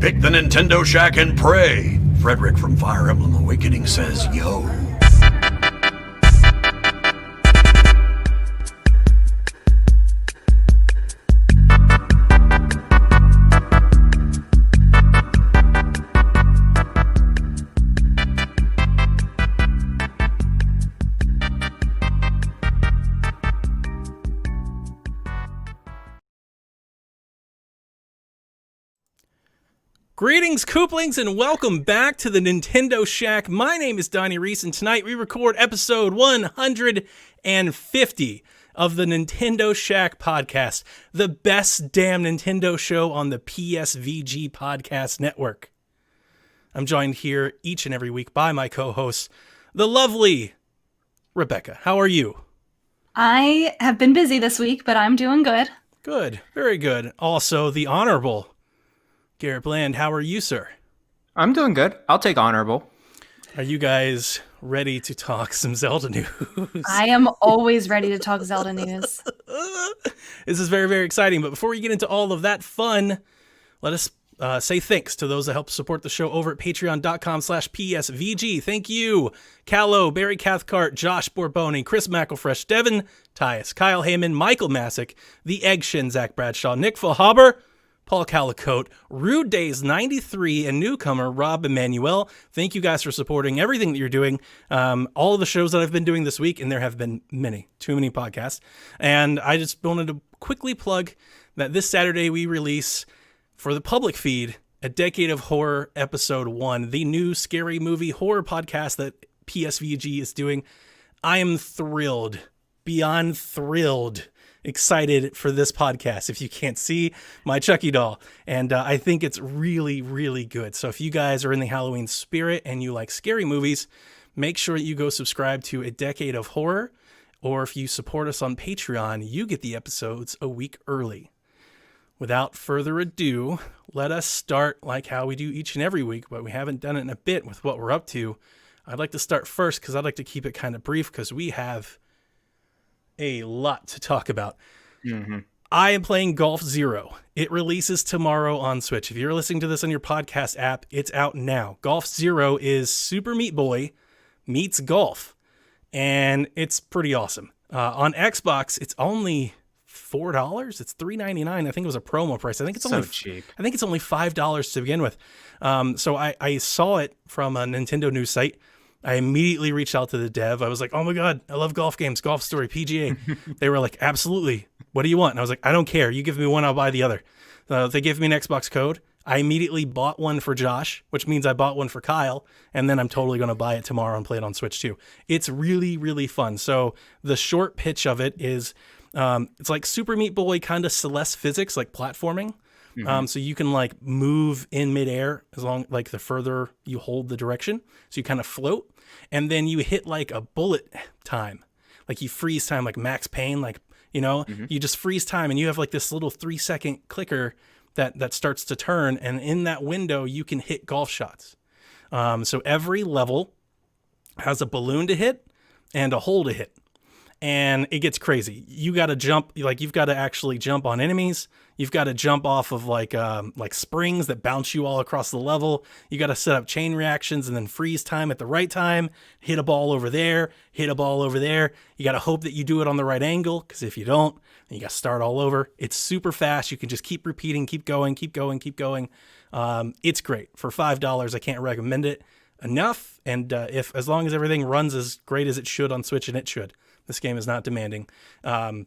Pick the Nintendo Shack and pray. Frederick from Fire Emblem Awakening says, yo. Greetings, Kooplings, and welcome back to the Nintendo Shack. My name is Donnie Reese, and tonight we record episode 150 of the Nintendo Shack podcast, the best damn Nintendo show on the PSVG podcast network. I'm joined here each and every week by my co-host, the lovely Rebecca. How are you? I have been busy this week, but I'm doing good. Good, very good. Also, the honorable Garrett Bland. How are you, sir? I'm doing good. I'll take honorable. Are you guys ready to talk some Zelda news? I am always ready to talk Zelda news. This is very, very exciting. But before we get into all of that fun, let us say thanks to those that help support the show over at patreon.com/PSVG. Thank you, Callow, Barry Cathcart, Josh Borboni, Chris McElfresh, Devin Tyus, Kyle Heyman, Michael Masick, The Egg Shin, Zach Bradshaw, Nick Fahaber, Paul Calicote, Rude Days 93, and newcomer Rob Emanuel. Thank you guys for supporting everything that you're doing. All of the shows that I've been doing this week, and there have been many, too many podcasts. And I just wanted to quickly plug that this Saturday we release for the public feed A Decade of Horror Episode 1, the new scary movie horror podcast that PSVG is doing. I am thrilled, beyond thrilled, excited for this podcast, if you can't see my Chucky doll. And I think it's really, really good. So if you guys are in the Halloween spirit and you like scary movies, make sure you go subscribe to A Decade of Horror. Or if you support us on Patreon, you get the episodes a week early. Without further ado, let us start like how we do each and every week, but we haven't done it in a bit with what we're up to. I'd like to start first because I'd like to keep it kind of brief because we have a lot to talk about. I am playing Golf Zero. It releases tomorrow on Switch. If you're listening to this on your podcast app, it's out now. Golf Zero is Super Meat Boy meets golf, and it's pretty awesome. On Xbox, it's only $4. It's $3.99. I think it was a promo price. I think it's only cheap. I think it's only $5 to begin with. So I saw it from a Nintendo news site. I immediately reached out to the dev. I was like, oh my God, I love golf games, Golf Story, PGA. They were like, absolutely. What do you want? And I was like, I don't care. You give me one, I'll buy the other. They gave me an Xbox code. I immediately bought one for Josh, which means I bought one for Kyle. And then I'm totally going to buy it tomorrow and play it on Switch too. It's really, really fun. So the short pitch of it is it's like Super Meat Boy kind of Celeste physics, like platforming. So you can like move in midair as long like the further you hold the direction. So you kind of float, and then you hit like a bullet time, like you freeze time, like Max Payne, like you just freeze time, and you have like this little 3-second clicker that starts to turn, and in that window you can hit golf shots. So every level has a balloon to hit and a hole to hit. And it gets crazy. You got to jump, like you've got to actually jump on enemies. You've got to jump off of like springs that bounce you all across the level. You got to set up chain reactions and then freeze time at the right time. Hit a ball over there, hit a ball over there. You got to hope that you do it on the right angle, because if you don't, then you got to start all over. It's super fast. You can just keep repeating, keep going, keep going, keep going. It's great. For $5, I can't recommend it enough. And as long as everything runs as great as it should on Switch, and it should. This game is not demanding.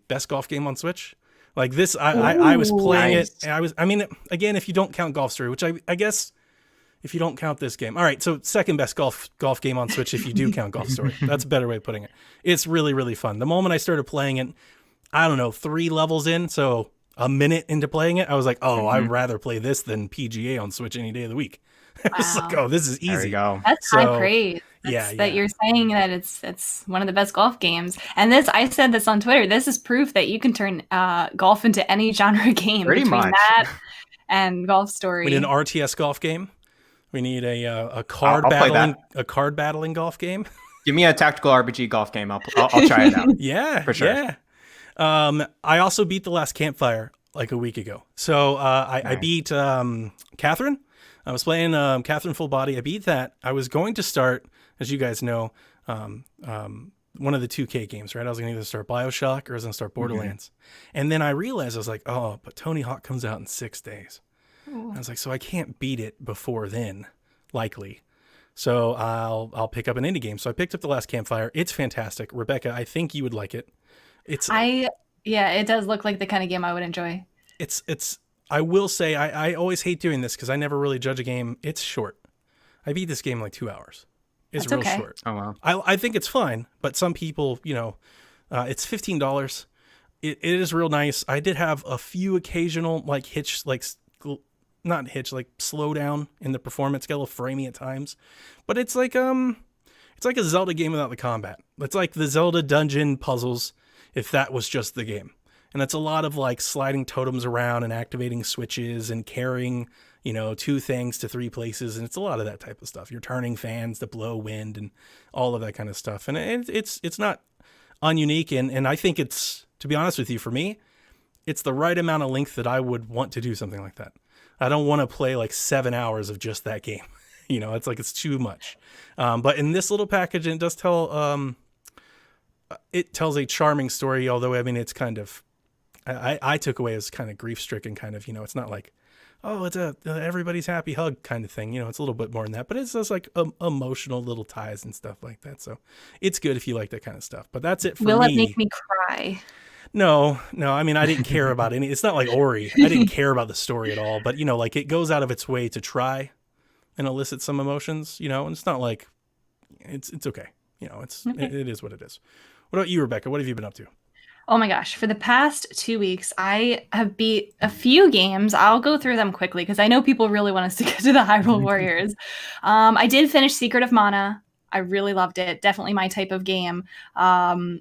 Best golf game on Switch? Like this, I was playing it. And again, if you don't count Golf Story, which I guess if you don't count this game. All right, so second best golf game on Switch if you do count Golf Story. That's a better way of putting it. It's really, really fun. The moment I started playing it, I don't know, 3 levels in, so a minute into playing it, I was like, I'd rather play this than PGA on Switch any day of the week. It's like, this is easy. There you go. That's high praise. That you're saying that it's one of the best golf games. And I said this on Twitter. This is proof that you can turn golf into any genre game. Pretty between much. that and Golf Story. We need an RTS golf game. We need a card battling golf game. Give me a tactical RPG golf game. I'll try it out. Yeah, for sure. Yeah. I also beat The Last Campfire like a week ago. So I beat Catherine. I was playing Catherine Full Body. I beat that. I was going to start, as you guys know, one of the 2K games, right? I was going to either start BioShock or I was going to start Borderlands. And then I realized, I was like, oh, but Tony Hawk comes out in 6 days. I was like, so I can't beat it before then, likely. So I'll pick up an indie game. So I picked up The Last Campfire. It's fantastic. Rebecca, I think you would like it. Yeah, it does look like the kind of game I would enjoy. I will say, I always hate doing this because I never really judge a game. It's short. I beat this game in like 2 hours. It's real short. Oh, wow. I think it's fine, but some people, it's $15. It is real nice. I did have a few occasional slow down in the performance, get a little framey at times, but it's like a Zelda game without the combat. It's like the Zelda dungeon puzzles if that was just the game. And that's a lot of like sliding totems around and activating switches and carrying, 2 things to 3 places. And it's a lot of that type of stuff. You're turning fans to blow wind and all of that kind of stuff. And it's not ununique. And I think it's, to be honest with you, for me, it's the right amount of length that I would want to do something like that. I don't want to play like 7 hours of just that game. It's too much. But in this little package, it does tell, it tells a charming story. Although, I mean, it's kind of, I took away as kind of grief stricken kind of, it's not like, oh, it's a everybody's happy hug kind of thing. It's a little bit more than that, but it's just like emotional little ties and stuff like that. So it's good if you like that kind of stuff, but that's it for me. Will it make me cry? No. I mean, I didn't care about any, it's not like Ori. I didn't care about the story at all, but it goes out of its way to try and elicit some emotions, and it's not like it's okay. It is what it is. What about you, Rebecca? What have you been up to? Oh my gosh. For the past 2 weeks, I have beat a few games. I'll go through them quickly because I know people really want us to get to the Hyrule Warriors. I did finish Secret of Mana. I really loved it. Definitely my type of game. I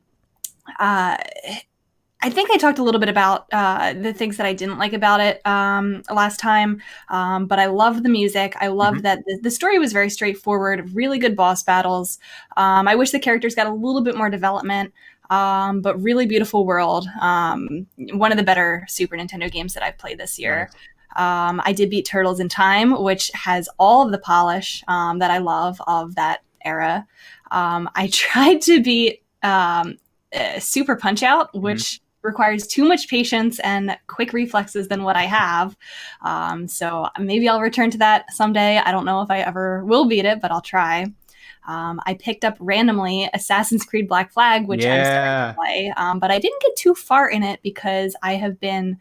think I talked a little bit about the things that I didn't like about it last time, but I loved the music. I loved that the story was very straightforward, really good boss battles. I wish the characters got a little bit more development, but really beautiful world. One of the better Super Nintendo games that I've played this year. Nice. I did beat Turtles in Time, which has all of the polish that I love of that era. I tried to beat Super Punch-Out, which requires too much patience and quick reflexes than what I have. So maybe I'll return to that someday. I don't know if I ever will beat it, but I'll try. I picked up randomly Assassin's Creed Black Flag, which I'm starting to play. But I didn't get too far in it because I have been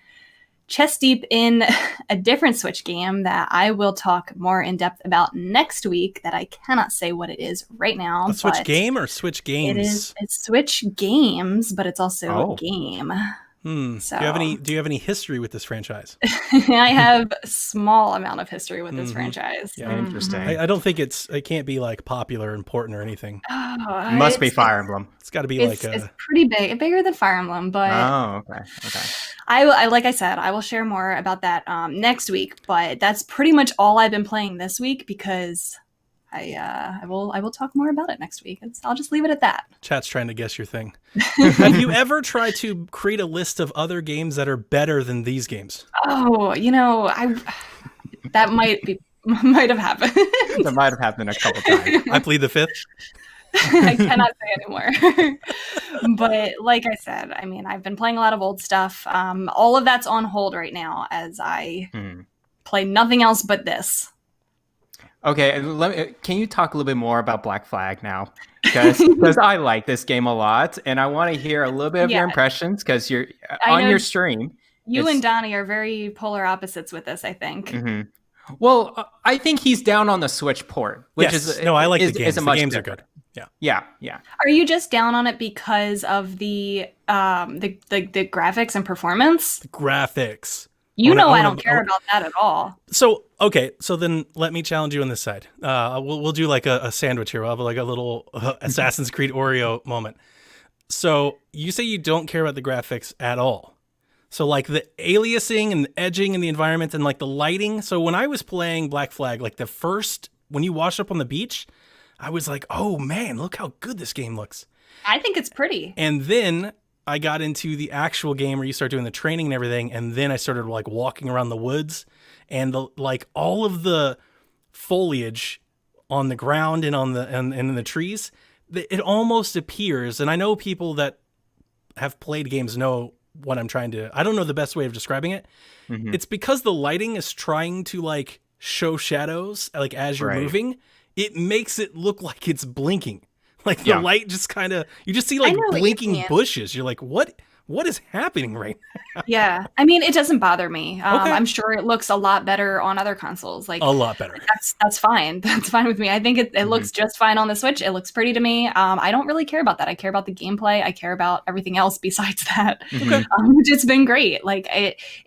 chest deep in a different Switch game that I will talk more in depth about next week that I cannot say what it is right now. A Switch game or Switch games? It's Switch games, but it's also a game. So. Do you have any history with this franchise? I have a small amount of history with this franchise. Yeah, interesting. I don't think it can't be like popular, important, or anything. Must be Fire Emblem. It's got to be it's pretty big, bigger than Fire Emblem. But okay. I like I said, I will share more about that next week. But that's pretty much all I've been playing this week because I will talk more about it next week. I'll just leave it at that. Chat's trying to guess your thing. Have you ever tried to create a list of other games that are better than these games? Oh, that might have happened. That might have happened a couple times. I plead the fifth. I cannot say anymore. But like I said, I mean, I've been playing a lot of old stuff. All of that's on hold right now as I play nothing else but this. Okay, can you talk a little bit more about Black Flag now? Because I like this game a lot, and I want to hear a little bit of your impressions because you're on your stream. You and Donnie are very polar opposites with this, I think. Well, I think he's down on the Switch port, which I like the games. The games are good. Yeah. Are you just down on it because of the graphics and performance? The graphics. I don't care about that at all. So then let me challenge you on this side. We'll do like a sandwich here. We'll have like a little Assassin's Creed Oreo moment. So you say you don't care about the graphics at all. So like the aliasing and the edging in the environment and like the lighting. So when I was playing Black Flag, like when you wash up on the beach, I was like, oh man, look how good this game looks. I think it's pretty. And then I got into the actual game where you start doing the training and everything, and then I started like walking around the woods, and like all of the foliage on the ground and and in the trees, it almost appears. And I know people that have played games know what I'm trying to. I don't know the best way of describing it. Mm-hmm. It's because the lighting is trying to like show shadows like as you're moving. It makes it look like it's blinking. Like the light just kind of, you just see like blinking bushes. You're like, what is happening right now? Yeah. I mean, it doesn't bother me. I'm sure it looks a lot better on other consoles. Like a lot better. That's fine. That's fine with me. I think it looks just fine on the Switch. It looks pretty to me. I don't really care about that. I care about the gameplay. I care about everything else besides that, which has been great. Like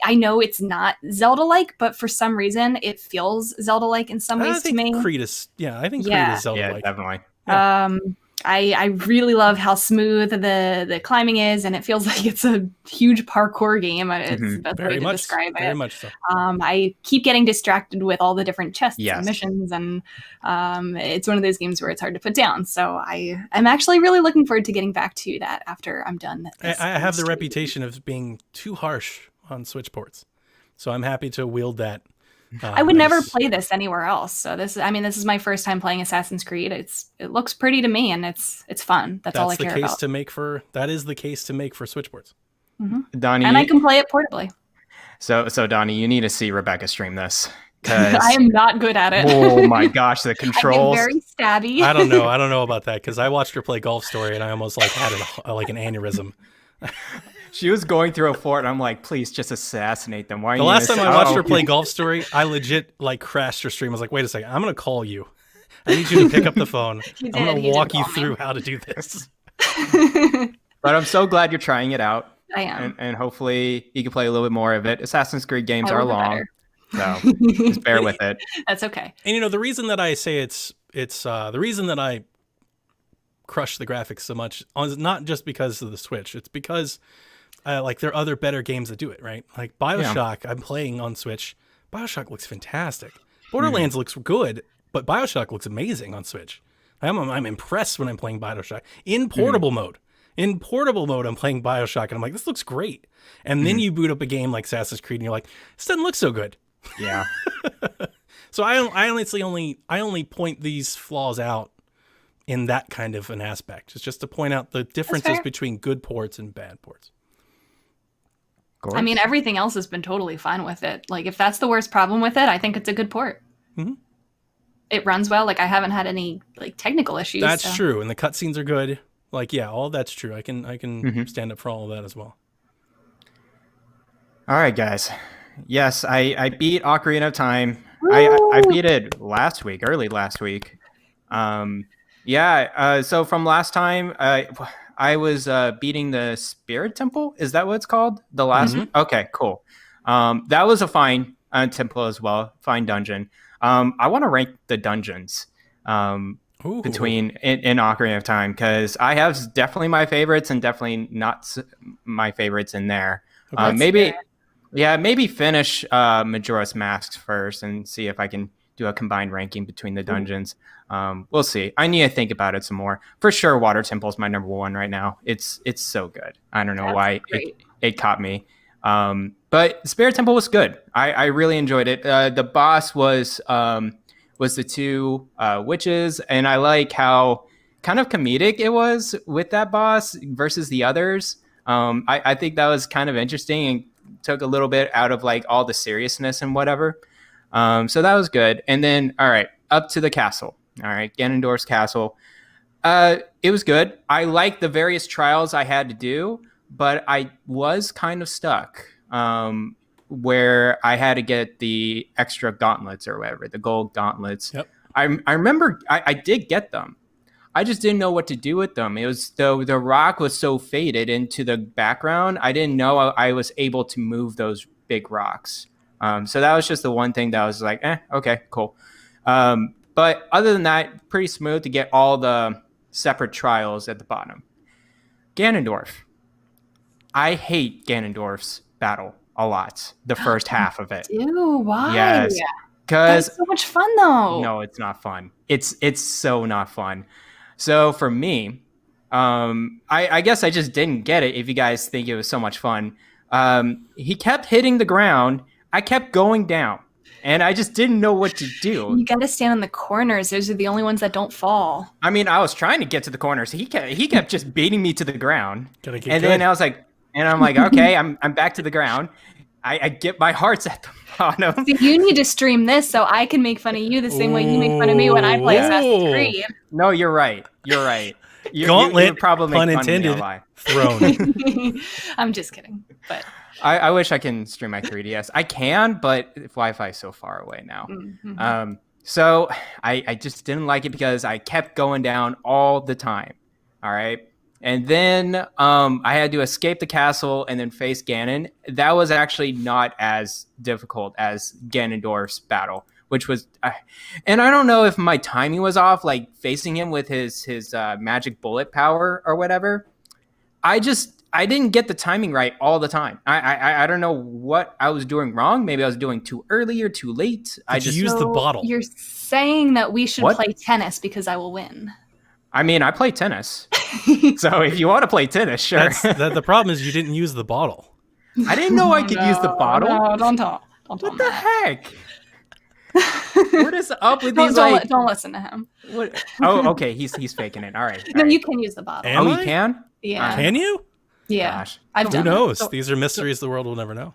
I know it's not Zelda-like, but for some reason it feels Zelda-like in some ways to me. I think Creed is Zelda-like. Yeah, definitely. Yeah. I really love how smooth the climbing is, and it feels like it's a huge parkour game. It's the best way to describe it. Very much so. I keep getting distracted with all the different chests and missions, and it's one of those games where it's hard to put down. So I'm actually really looking forward to getting back to that after I'm done. I have the reputation of being too harsh on Switch ports, so I'm happy to wield that. I would never play this anywhere else. So this is my first time playing Assassin's Creed. It looks pretty to me, and it's fun. That's all I care about. That is the case to make for Switch ports. Mm-hmm. Donnie, and I can play it portably. So Donnie, you need to see Rebecca stream this. I am not good at it. Oh my gosh, the controls. Very stabby. I don't know about that, because I watched her play Golf Story and I almost like had like an aneurysm. She was going through a fort, and I'm like, please just assassinate them. Why? The last time I watched her play Golf Story, I legit like crashed her stream. I was like, wait a second, I'm gonna call you. I need you to pick up the phone. I'm gonna walk you through how to do this. But I'm so glad you're trying it out. I am, and hopefully you can play a little bit more of it. Assassin's Creed games are long, so just bear with it. That's okay. And the reason that I say it's the reason that I crush the graphics so much is not just because of the Switch. It's because like there are other better games that do it, right? Like BioShock, I'm playing on Switch. BioShock looks fantastic. Borderlands looks good, but BioShock looks amazing on Switch. I'm impressed when I'm playing BioShock in portable mode. In portable mode, I'm playing BioShock, and I'm like, this looks great. And then you boot up a game like Assassin's Creed, and you're like, this doesn't look so good. Yeah. So I honestly only point these flaws out in that kind of an aspect. It's just to point out the differences between good ports and bad ports. I mean, everything else has been totally fine with it. Like, if that's the worst problem with it, I think it's a good port. Mm-hmm. It runs well. Like, I haven't had any like technical issues. That's true, and the cutscenes are good. Like, yeah, all that's true. I can stand up for all of that as well. All right, guys. Yes, I beat Ocarina of Time. I beat it early last week. So from last time, I was beating the Spirit Temple. Is that what it's called? The last? Okay, cool. That was a fine temple as well. Fine dungeon. I want to rank the dungeons between in Ocarina of Time, because I have definitely my favorites and definitely not my favorites in there. Maybe finish Majora's Mask first and see if I can do a combined ranking between the dungeons. We'll see. I need to think about it some more. For sure, Water Temple is my number one right now. It's so good. I don't know why it caught me. But Spirit Temple was good. I really enjoyed it. The boss was the two witches, and I like how kind of comedic it was with that boss versus the others. I think that was kind of interesting and took a little bit out of like all the seriousness and whatever. So that was good. And then, all right, up to the castle. All right, Ganondorf's castle. It was good. I liked the various trials I had to do, but I was kind of stuck where I had to get the extra gauntlets or whatever, the gold gauntlets. Yep. I remember I did get them. I just didn't know what to do with them. It was the rock was so faded into the background. I didn't know I was able to move those big rocks. So that was just the one thing that I was like, okay, cool. But other than that, pretty smooth to get all the separate trials at the bottom. Ganondorf. I hate Ganondorf's battle a lot. The first half of it. Ew, why? Yes. Because so much fun though. No, it's not fun. It's so not fun. So for me, I guess I just didn't get it. If you guys think it was so much fun, he kept hitting the ground. I kept going down, and I just didn't know what to do. You got to stand in the corners. Those are the only ones that don't fall. I mean, I was trying to get to the corners. He kept just beating me to the ground, Gotta get and good. then I was like, okay, I'm back to the ground. I get my hearts at the bottom. See, you need to stream this so I can make fun of you the same way you make fun of me when I play Assassin's Creed. No, you're right. You're right. Gauntlet, you probably pun make fun of me a intended, lot. thrown. I'm just kidding. But I wish I can stream my 3DS. I can, but Wi-Fi is so far away now. So I just didn't like it because I kept going down all the time. All right. And then I had to escape the castle and then face Ganon. That was actually not as difficult as Ganondorf's battle, which was, and I don't know if my timing was off, like facing him with his magic bullet power or whatever. I didn't get the timing right all the time. I don't know what I was doing wrong. Maybe I was doing too early or too late. Did you use the bottle? You're saying that we should What? play tennis because I will win. I mean, I play tennis. So if you want to play tennis, sure. The problem is you didn't use the bottle. I didn't know I could use the bottle. No, don't talk. What the heck? What is up with these? Don't listen to him. What? Oh, okay. He's faking it. All right. No, all right. you can use the bottle. Am Oh, I? you can? Yeah. Can you? Yeah. Gosh. I've Who done knows? it. These are mysteries the world will never know.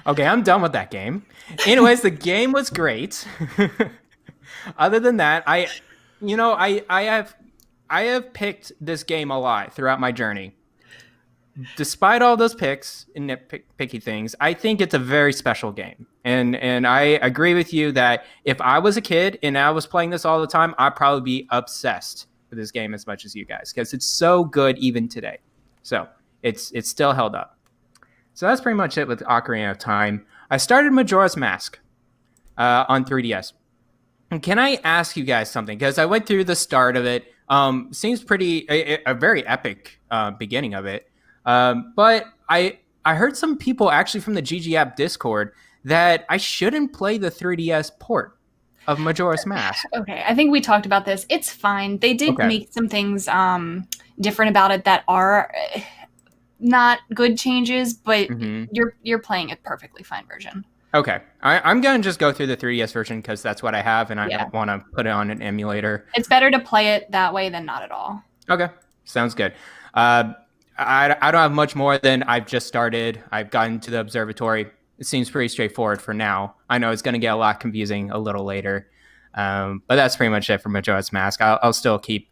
Okay, I'm done with that game. Anyways, the game was great. Other than that, I have picked this game a lot throughout my journey. Despite all those picks and nitpicky things, I think it's a very special game. And I agree with you that if I was a kid and I was playing this all the time, I'd probably be obsessed with this game as much as you guys because it's so good even today. So it's still held up. So that's pretty much it with Ocarina of Time. I started Majora's Mask on 3DS. And can I ask you guys something? Because I went through the start of it. Seems pretty a very epic beginning of it. But I heard some people actually from the GG App Discord that I shouldn't play the 3DS port of Majora's Mask. Okay, I think we talked about this. It's fine. They did make some things different about it that are not good changes, but you're playing a perfectly fine version. Okay, I'm going to just go through the 3DS version because that's what I have, and I don't want to put it on an emulator. It's better to play it that way than not at all. Okay, sounds good. I don't have much more than I've just started. I've gotten to the observatory. It seems pretty straightforward for now. I know it's going to get a lot confusing a little later, but that's pretty much it for Majora's Mask. I'll still keep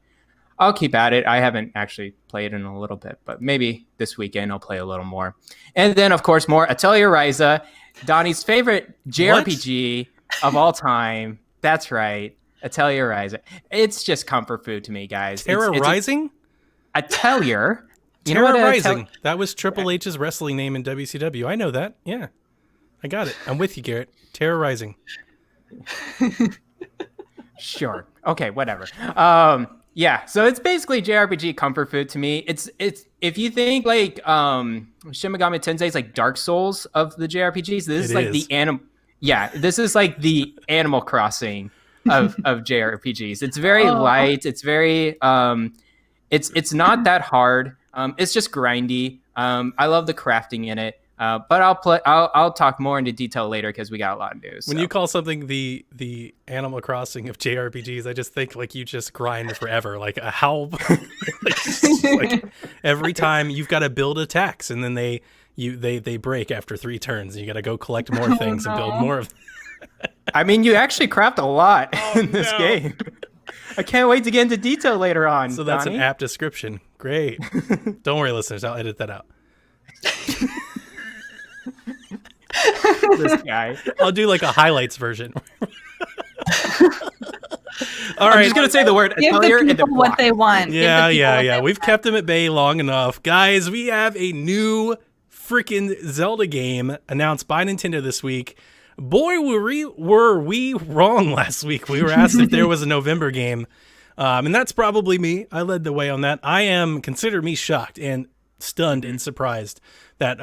at it. I haven't actually played in a little bit, but maybe this weekend I'll play a little more. And then, of course, more Atelier Ryza, Donnie's favorite JRPG of all time. That's right, Atelier Ryza. It's just comfort food to me, guys. Terra Rising? Atelier. You Terra Rising. That was Triple H's wrestling name in WCW. I know that. Yeah. I got it. I'm with you, Garrett. Terra Rising. Sure. Okay, whatever. Yeah, so it's basically JRPG comfort food to me. It's if you think like Shin Megami Tensei is like Dark Souls of the JRPGs, this is like the this is like the Animal Crossing of JRPGs. It's very light. It's very it's not that hard. It's just grindy. I love the crafting in it. But I'll talk more into detail later because we got a lot of news. When you call something the Animal Crossing of JRPGs, I just think like you just grind forever. Like how like every time you've got to build attacks and then they break after 3 turns. You got to go collect more things and build more of. I mean, you actually craft a lot in this game. I can't wait to get into detail later on. So that's Donnie. an apt description. Great. Don't worry, listeners. I'll edit that out. This guy. I'll do like a highlights version. All I'm right. just gonna say the word Give Atelier the and then people what block. they want. Yeah. We've kept them at bay long enough. Guys, we have a new freaking Zelda game announced by Nintendo this week. Boy, were we wrong last week. We were asked if there was a November game. And that's probably me. I led the way on that. Consider me shocked and stunned and surprised that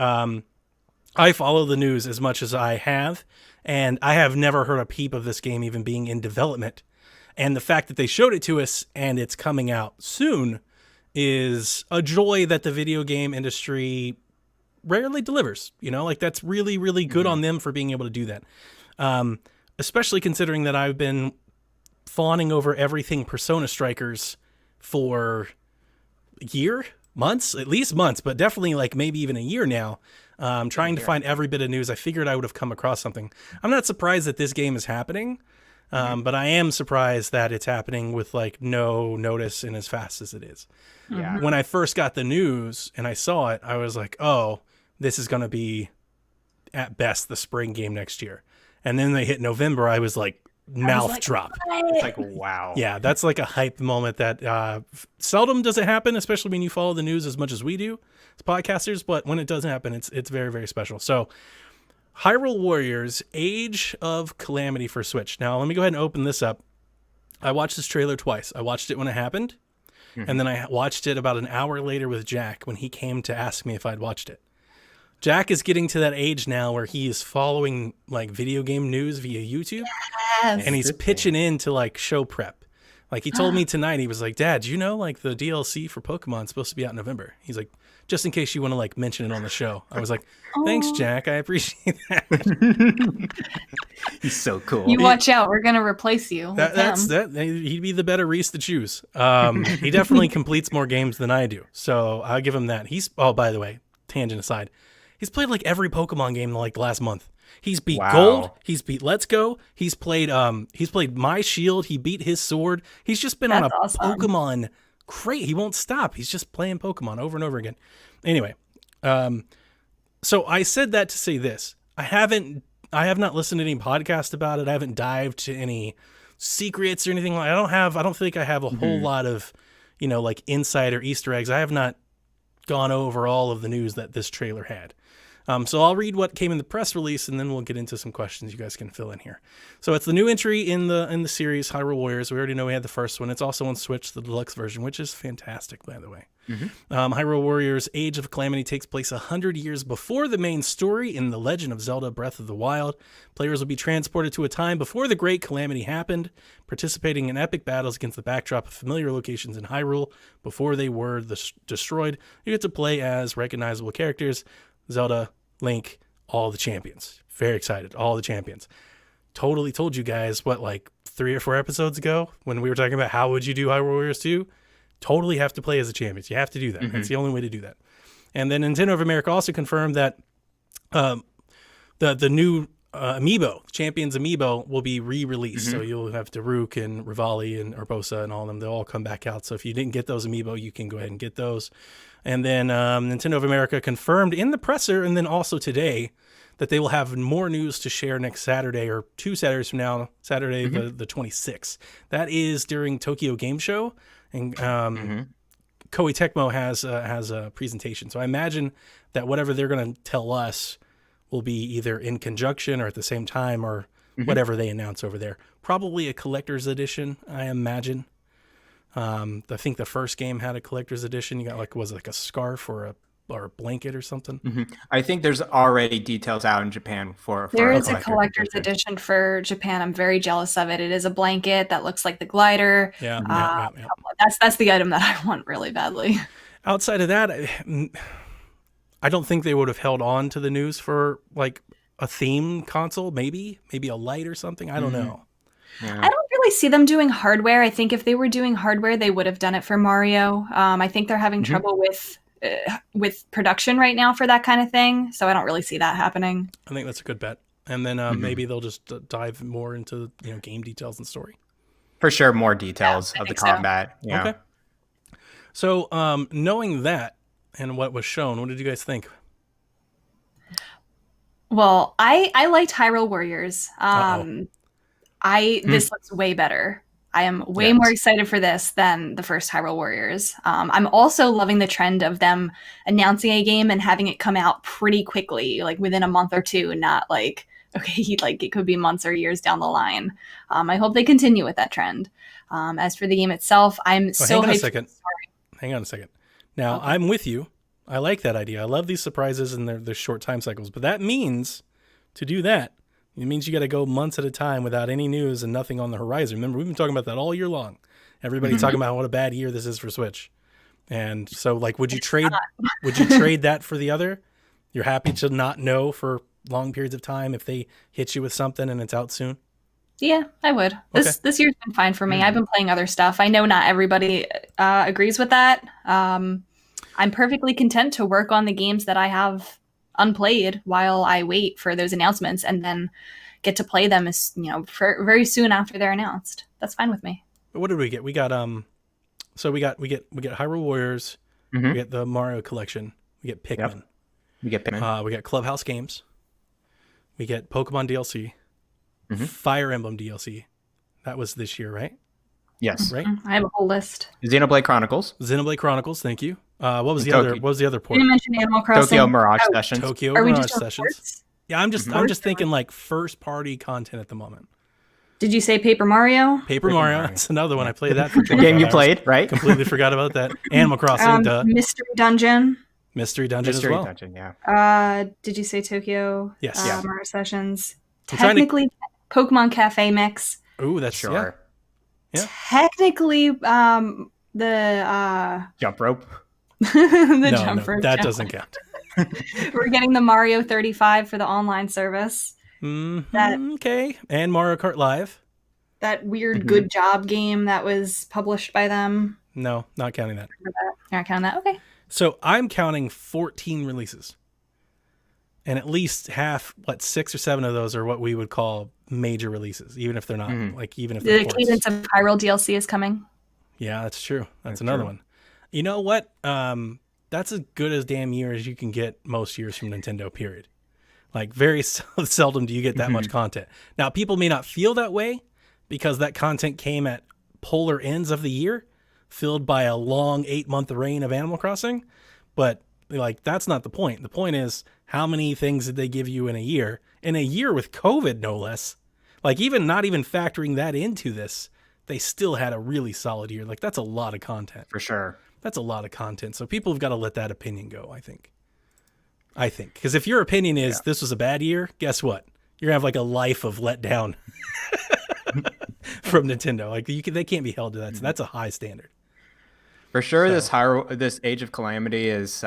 I follow the news as much as I have, and I have never heard a peep of this game even being in development. And the fact that they showed it to us and it's coming out soon is a joy that the video game industry rarely delivers. You know, like that's really, really good on them for being able to do that. Especially considering that I've been fawning over everything Persona Strikers for a year, months, at least months, but definitely like maybe even a year now. Trying to find every bit of news. I figured I would have come across something. I'm not surprised that this game is happening, but I am surprised that it's happening with like no notice and as fast as it is. Yeah. When I first got the news and I saw it, I was like, oh, this is going to be at best the spring game next year. And then they hit November. I was like, mouth drop. It's like, wow. Yeah, that's like a hype moment that seldom does it happen, especially when you follow the news as much as we do as podcasters. But when it does happen, it's very, very special. So Hyrule Warriors Age of Calamity for Switch. Now, let me go ahead and open this up. I watched this trailer twice. I watched it when it happened, and then I watched it about an hour later with Jack when he came to ask me if I'd watched it. Jack is getting to that age now where he is following like video game news via YouTube, and he's pitching in to like show prep. Like he told me tonight, he was like, "Dad, do you know like the DLC for Pokemon's supposed to be out in November?" He's like, "Just in case you want to like mention it on the show." I was like, "Thanks, Jack. I appreciate that." He's so cool. You watch out. We're gonna replace you. That's that. He'd be the better Reese to choose. He definitely completes more games than I do, so I'll give him that. Oh, by the way, tangent aside. He's played like every Pokemon game in like the last month. He's beat Gold. He's beat Let's Go. He's played My Shield. He beat his sword. He's just been on a Pokemon crate. He won't stop. He's just playing Pokemon over and over again. Anyway, so I said that to say this. I have not listened to any podcast about it. I haven't dived to any secrets or anything. I don't think I have a whole lot of, like insight or Easter eggs. I have not gone over all of the news that this trailer had. So I'll read what came in the press release, and then we'll get into some questions you guys can fill in here. So it's the new entry in the series, Hyrule Warriors. We already know we had the first one. It's also on Switch, the deluxe version, which is fantastic, by the way. Hyrule Warriors Age of Calamity takes place 100 years before the main story in The Legend of Zelda Breath of the Wild. Players will be transported to a time before the Great Calamity happened, participating in epic battles against the backdrop of familiar locations in Hyrule before they were destroyed. You get to play as recognizable characters, Zelda, Link, all the champions. Very excited. All the champions. Totally told you guys, like 3 or 4 episodes ago when we were talking about how would you do Hyrule Warriors 2? Totally have to play as the champions. You have to do that. That's the only way to do that. And then Nintendo of America also confirmed that the new amiibo, Champions amiibo, will be re-released. So you'll have Daruk and Rivali and Urbosa and all of them. They'll all come back out. So if you didn't get those amiibo, you can go ahead and get those. And then Nintendo of America confirmed in the presser and then also today that they will have more news to share next Saturday or 2 Saturdays from now, Saturday the 26th. That is during Tokyo Game Show. And Koei Tecmo has a presentation. So I imagine that whatever they're going to tell us will be either in conjunction or at the same time or whatever they announce over there. Probably a collector's edition, I imagine. I think the first game had a collector's edition. You got was it like a scarf or a blanket or something? I think there's already details out in Japan for there is a collector's edition for Japan. I'm very jealous of it. It is a blanket that looks like the glider. Yeah. That's the item that I want really badly. Outside of that, I don't think they would have held on to the news for like a theme console. Maybe a light or something. I don't know. Yeah. I don't really see them doing hardware. I think if they were doing hardware, they would have done it for Mario. I think they're having trouble with production right now for that kind of thing. So I don't really see that happening. I think that's a good bet. And then maybe they'll just dive more into game details and story. For sure, more details of the combat. So. Yeah. Okay. So knowing that and what was shown, what did you guys think? Well, I liked Hyrule Warriors. This looks way better. I am way more excited for this than the first Hyrule Warriors. I'm also loving the trend of them announcing a game and having it come out pretty quickly, like within a month or two, and not like, okay, like it could be months or years down the line. I hope they continue with that trend. As for the game itself, I'm so hyped. Hang on a second. Now, I'm with you. I like that idea. I love these surprises and their short time cycles. But that means, to do that, It means you got to go months at a time without any news and nothing on the horizon. Remember, we've been talking about that all year long. Everybody talking about what a bad year this is for Switch. And so, like, would you trade that for the other? You're happy to not know for long periods of time if they hit you with something and it's out soon? Yeah, I would. This year's been fine for me. I've been playing other stuff. I know not everybody agrees with that. I'm perfectly content to work on the games that I have unplayed while I wait for those announcements, and then get to play them as very soon after they're announced. That's fine with me. What did we get? We got so we get Hyrule Warriors. We get the Mario collection. We get Pikmin. Yep. We get Pikmin. We got Clubhouse games. We get Pokemon DLC. Fire Emblem DLC. That was this year, right? Yes. Right. I have a whole list. Xenoblade Chronicles. Xenoblade Chronicles. Thank you. What was the other? What was the other port? You mentioned Animal Crossing. Tokyo Mirage Sessions. Tokyo Are we Mirage just on Sessions. ports? Yeah, I'm just thinking like first party content at the moment. Did you say Paper Mario? Paper Mario. That's another one. I played that for The game you 25 hours. played, right? Completely forgot about that. Animal Crossing. Mystery Dungeon. Mystery Dungeon Mystery as well. Dungeon, yeah. Did you say Tokyo? Yes. Yeah. Mario Sessions. I'm trying to- Technically, Pokemon Cafe Mix. Ooh, that's Sure. Yeah. Technically, the Jump rope. the No, jump rope that challenge. doesn't count. We're getting the Mario 35 for the online service. Okay. And Mario Kart Live. That weird Good Job game that was published by them. No, not counting that. You're not counting that? Okay. So I'm counting 14 releases. And at least half, 6 or 7 of those are what we would call major releases, even if they're not, even if they're The ports. Cadence of Hyrule DLC is coming. Yeah, that's true. That's another one. You know what? That's as good as damn year as you can get most years from Nintendo, period. Like, very seldom do you get that much content. Now, people may not feel that way because that content came at polar ends of the year, filled by a long 8-month reign of Animal Crossing. But, like, that's not the point. The point is, how many things did they give you in a year? In a year with COVID, no less. Like, even not even factoring that into this, they still had a really solid year. Like, that's a lot of content. For sure. That's a lot of content. So people have got to let that opinion go, I think. Because if your opinion is this was a bad year, guess what? You're going to have like a life of letdown from Nintendo. Like they can't be held to that. So that's a high standard. For sure, this Age of Calamity is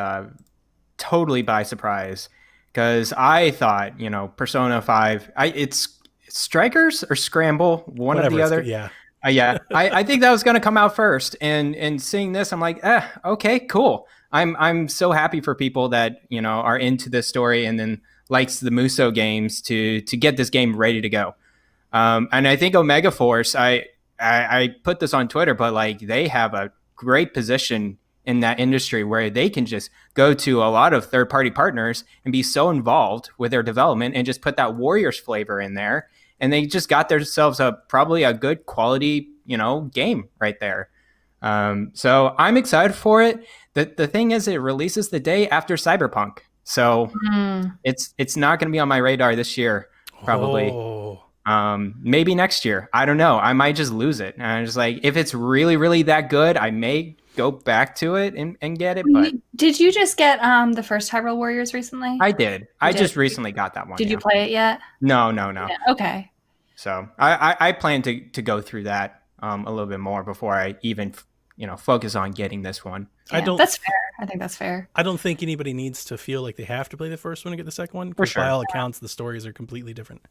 totally by surprise. Because I thought, Persona 5, it's Strikers or Scramble, one Whatever, or the other. Yeah. Yeah, I think that was going to come out first, and seeing this, I'm like, okay, cool. I'm so happy for people that are into this story and then likes the Muso games to get this game ready to go. And I think Omega Force, I put this on Twitter, but like they have a great position in that industry where they can just go to a lot of third-party partners and be so involved with their development and just put that Warriors flavor in there. And they just got themselves probably a good quality, game right there. So I'm excited for it. The thing is, it releases the day after Cyberpunk. So it's not going to be on my radar this year, probably. Oh. Maybe next year. I don't know. I might just lose it. And I'm just like, if it's really, really that good, I may go back to it and get it. But did you just get the first Hyrule Warriors recently? I did. I just recently got that one. Did you play it yet? No. Yeah, okay. So I plan to go through that a little bit more before I even focus on getting this one. Yeah, that's fair. I think that's fair. I don't think anybody needs to feel like they have to play the first one to get the second one. For sure. By all accounts, the stories are completely different.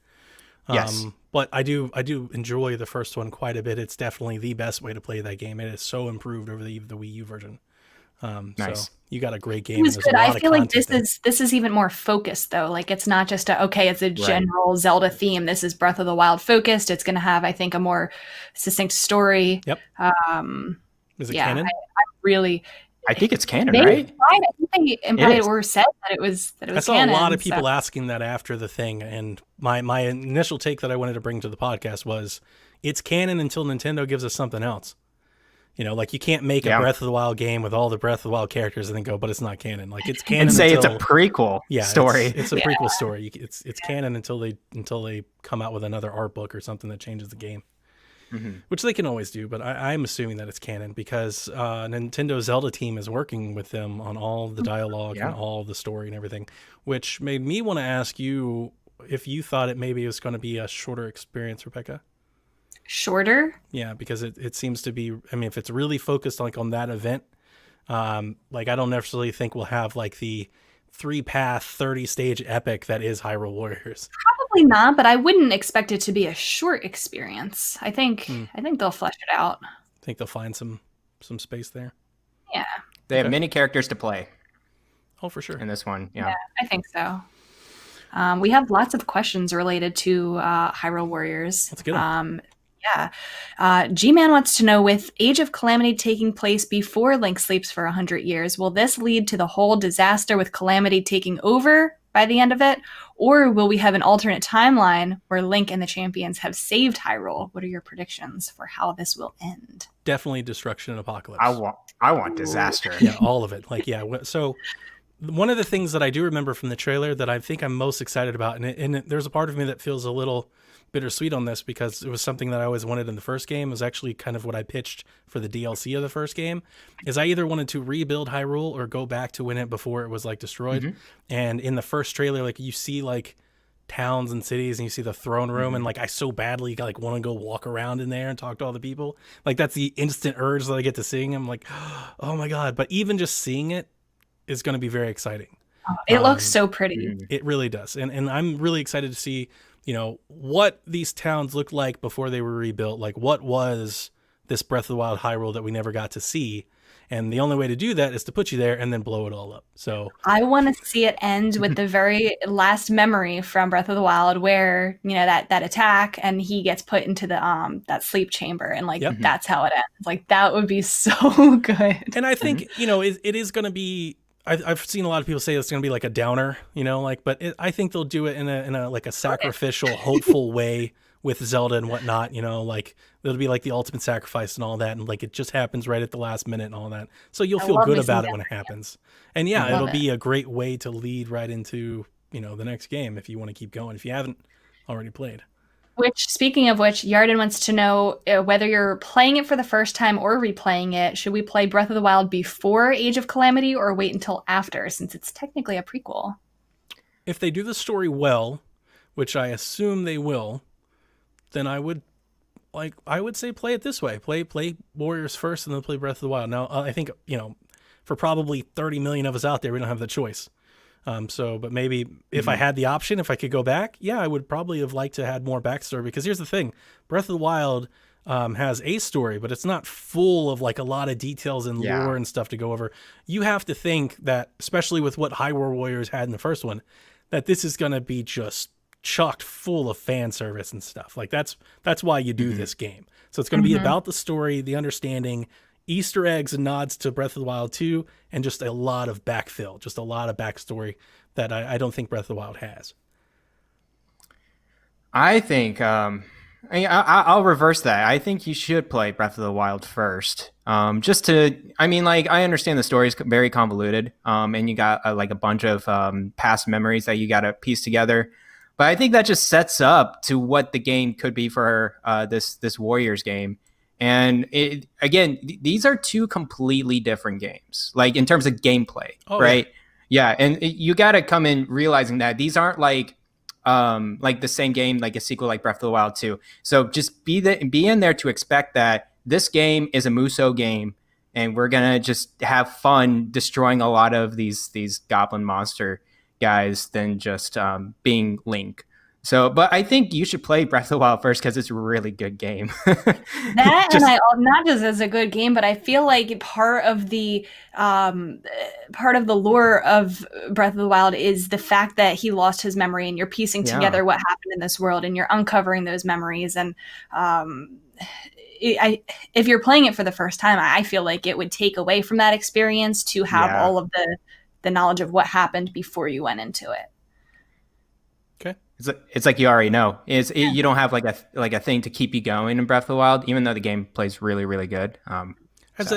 Yes. But I do enjoy the first one quite a bit. It's definitely the best way to play that game. It is so improved over the Wii U version. Nice. So you got a great game. It was and good. there's a lot I of feel like content this is even more focused though. Like it's not just it's a general Zelda theme. This is Breath of the Wild focused. It's going to have, I think, a more succinct story. Yep. Is it yeah, canon? I think it's canon, They, right? I think they implied or said that it was I saw canon, a lot of people asking that after the thing, and my initial take that I wanted to bring to the podcast was it's canon until Nintendo gives us something else. Like you can't make a Breath of the Wild game with all the Breath of the Wild characters and then go, but it's not canon. Like it's canon and say until, it's a prequel story. It's a prequel story. It's canon until they come out with another art book or something that changes the game. Which they can always do, but I'm assuming that it's canon because Nintendo Zelda team is working with them on all the dialogue and all the story and everything, which made me want to ask you, if you thought it maybe was going to be a shorter experience, Rebecca. Shorter? Yeah, because it seems to be, I mean, if it's really focused like on that event, like I don't necessarily think we'll have like the 3-path 30-stage epic that is Hyrule Warriors. Probably not, but I wouldn't expect it to be a short experience. I think they'll flesh it out. I think they'll find some space there. Yeah. They have many characters to play Oh, for sure. in this one. Yeah, Yeah. I think so. We have lots of questions related to Hyrule Warriors. Let's get 'em. G-Man wants to know, with Age of Calamity taking place before Link sleeps for 100 years, will this lead to the whole disaster with Calamity taking over by the end of it? Or will we have an alternate timeline where Link and the champions have saved Hyrule? What are your predictions for how this will end? Definitely destruction and apocalypse. I want disaster. Yeah, all of it. Like, yeah. So one of the things that I do remember from the trailer that I think I'm most excited about, and there's a part of me that feels a little bittersweet on this because it was something that I always wanted in the first game. It was actually kind of what I pitched for the DLC of the first game, is I either wanted to rebuild Hyrule or go back to win it before it was like destroyed. And in the first trailer, like you see like towns and cities and you see the throne room and like I so badly like want to go walk around in there and talk to all the people. Like that's the instant urge that I get to seeing. I'm like, oh my God. But even just seeing it is going to be very exciting. It looks so pretty. It really does. And I'm really excited to see, you know, what these towns looked like before they were rebuilt. Like what was this Breath of the Wild Hyrule that we never got to see? And the only way to do that is to put you there and then blow it all up. So I want to see it end with the very last memory from Breath of the Wild where, you know, that attack and he gets put into the that sleep chamber and like that's how it ends. Like that would be so good. And I think, you know, it is going to be, I've seen a lot of people say it's going to be like a downer, you know, like, but I think they'll do it in a like a sacrificial, hopeful way with Zelda and whatnot, you know, like it'll be like the ultimate sacrifice and all that. And like, it just happens right at the last minute and all that. So you'll feel good about it when it happens. And yeah, it'll be a great way to lead right into, you know, the next game if you want to keep going, if you haven't already played. Which, speaking of which, Yarden wants to know whether you're playing it for the first time or replaying it. Should we play Breath of the Wild before Age of Calamity or wait until after, since it's technically a prequel? If they do the story well, which I assume they will, then I would say play it this way. Play Warriors first and then play Breath of the Wild. Now, I think, you know, for probably 30 million of us out there, we don't have the choice. But maybe if I had the option, if I could go back, yeah, I would probably have liked to had more backstory, because here's the thing. Breath of the Wild has a story, but it's not full of like a lot of details and lore and stuff to go over. You have to think that, especially with what Hyrule Warriors had in the first one, that this is going to be just chocked full of fan service and stuff. Like that's why you do this game. So it's going to be about the story, the understanding, Easter eggs and nods to Breath of the Wild 2, and just a lot of backfill, just a lot of backstory that I don't think Breath of the Wild has. I think I'll reverse that. I think you should play Breath of the Wild first. Just to, I mean, like, I understand the story is very convoluted, and you got like a bunch of past memories that you got to piece together. But I think that just sets up to what the game could be for this Warriors game. And these are two completely different games, like in terms of gameplay, right? Yeah, and you got to come in realizing that these aren't like the same game, like a sequel like Breath of the Wild 2. So just be in there to expect that this game is a Musou game, and we're gonna just have fun destroying a lot of these goblin monster guys than just being Link. So, but I think you should play Breath of the Wild first because it's a really good game. That and I not just as a good game, but I feel like part of the lore of Breath of the Wild is the fact that he lost his memory, and you're piecing together what happened in this world, and you're uncovering those memories. And if you're playing it for the first time, I feel like it would take away from that experience to have all of the knowledge of what happened before you went into it. It's like you already know. You don't have like a thing to keep you going in Breath of the Wild, even though the game plays really, really good. I